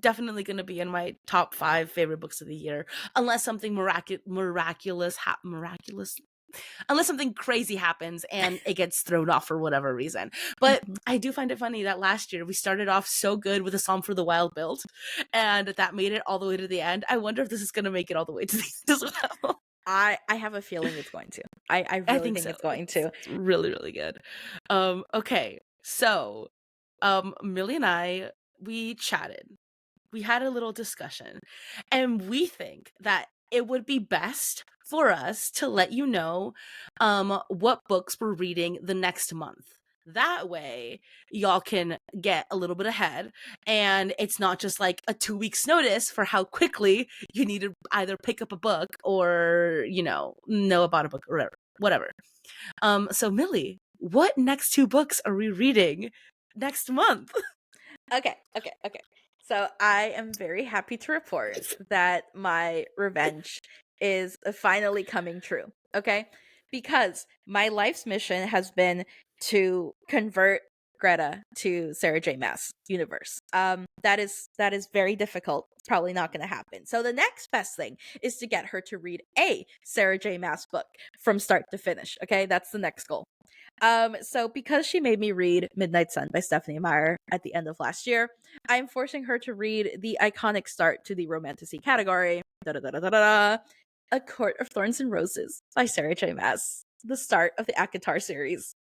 definitely gonna be in my top 5 favorite books of the year, unless something miraculous, unless something crazy happens and it gets thrown off for whatever reason. But Mhm. I do find it funny that last year we started off so good with a Psalm for the Wild build, and that made it all the way to the end. I wonder if this is gonna make it all the way to the end as well. I have a feeling it's going to. I I really think think so. it's going to. It's really, really good. Okay, so Millie and I, we chatted, we had a little discussion, and we think that it would be best for us to let you know what books we're reading the next month. That way y'all can get a little bit ahead, and it's not just like a 2 weeks notice for how quickly you need to either pick up a book or know about a book or whatever. So Millie, what next 2 books are we reading next month? Okay. So I am very happy to report that my revenge is finally coming true. Okay? Because my life's mission has been to convert Greta to Sarah J. Maas universe. That is very difficult. It's probably not going to happen. So the next best thing is to get her to read a Sarah J. Maas book from start to finish. Okay? That's the next goal. So because she made me read Midnight Sun by Stephanie Meyer at the end of last year, I'm forcing her to read the iconic start to the romantasy category, A Court of Thorns and Roses by Sarah J. Maas, the start of the ACOTAR series.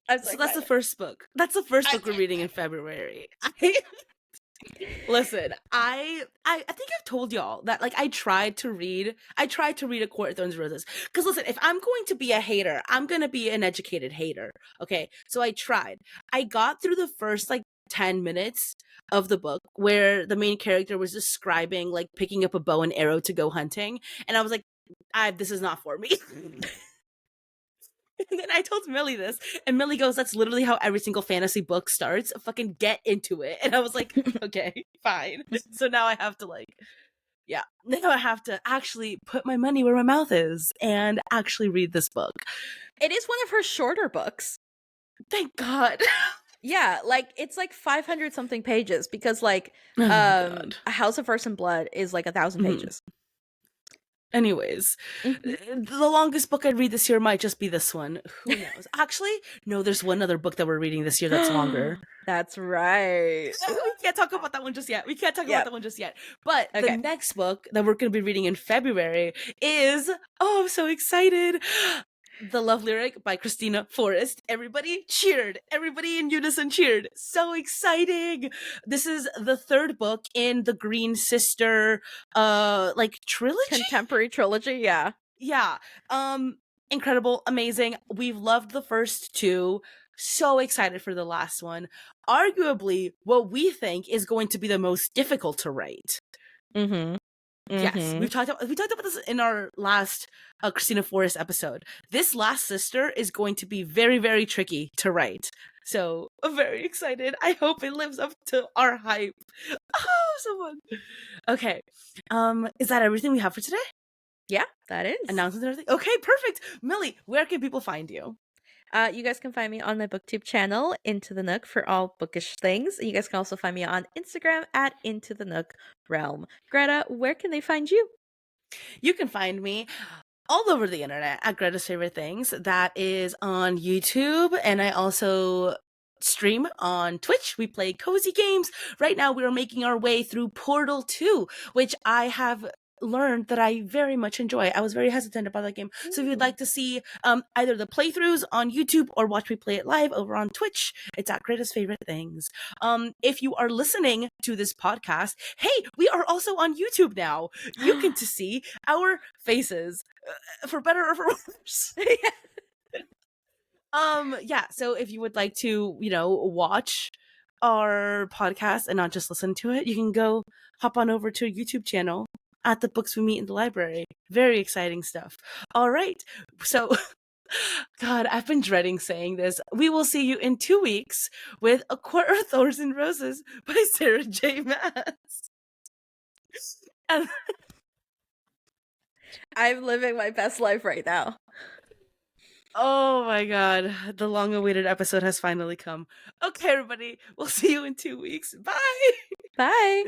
I'm so So that's the excited. first book. That's the first I'm book so we're reading in February. Listen, I think I've told y'all that like I tried to read A Court of Thorns and Roses. Because listen, if I'm going to be a hater, I'm gonna be an educated hater. Okay. So I tried. I got through the first like 10 minutes of the book where the main character was describing like picking up a bow and arrow to go hunting. And I was like, this is not for me. And then I told Millie this, and Millie goes, "That's literally how every single fantasy book starts. Fucking get into it." And I was like, "Okay, fine." So now I have to yeah, now I have to actually put my money where my mouth is and actually read this book. It is one of her shorter books. Thank God. Yeah, like it's like 500 something pages because like Oh my God. A House of First and Blood is like 1,000 Mhm. pages. Anyways, Mhm. the longest book I'd read this year might just be this one. Who knows? Actually, no, there's one other book that we're reading this year that's longer. That's right. We can't talk about that one just yet. We can't talk about Yep. that one just yet. But the Okay. next book that we're going to be reading in February is, oh, I'm so excited. The Love Lyric by Christina Forrest. Everybody cheered. Everybody in unison cheered. So exciting. This is the 3rd book in the Green Sister like trilogy? Contemporary trilogy, yeah. Yeah. Incredible, amazing. We've loved the first 2. So excited for the last one. Arguably what we think is going to be the most difficult to write. Mhm. Yes, Mhm. we talked about this in our last Christina Forrest episode. This last sister is going to be very, very tricky to write. So I'm very excited. I hope it lives up to our hype. Oh, so fun. Okay. Is that everything we have for today? Yeah, that is. Announcements and everything? Okay, perfect. Millie, where can people find you? You guys can find me on my booktube channel, Into the Nook, for all bookish things. You guys can also find me on Instagram at Into the Nook Realm. Greta, where can they find you? You can find me all over the internet at Greta's Favorite Things. That is on YouTube, and I also stream on Twitch. We play cozy games. Right now, we are making our way through Portal 2, which I have learned that I very much enjoy. I was very hesitant about that game. So if you'd like to see either the playthroughs on YouTube or watch me play it live over on Twitch, it's at Greta's Favorite Things. If you are listening to this podcast, hey, we are also on YouTube now. You can to see our faces, for better or for worse. Yeah, so if you would like to watch our podcast and not just listen to it, you can go hop on over to our YouTube channel at The Books We Meet in the Library. Very exciting stuff. All right, so God, I've been dreading saying this. We will see you in 2 weeks with A Quarter of Thorns and Roses by Sarah J. Maas. And I'm living my best life right now. oh my God, the long awaited episode has finally come. Okay, everybody, we'll see you in 2 weeks. Bye. Bye.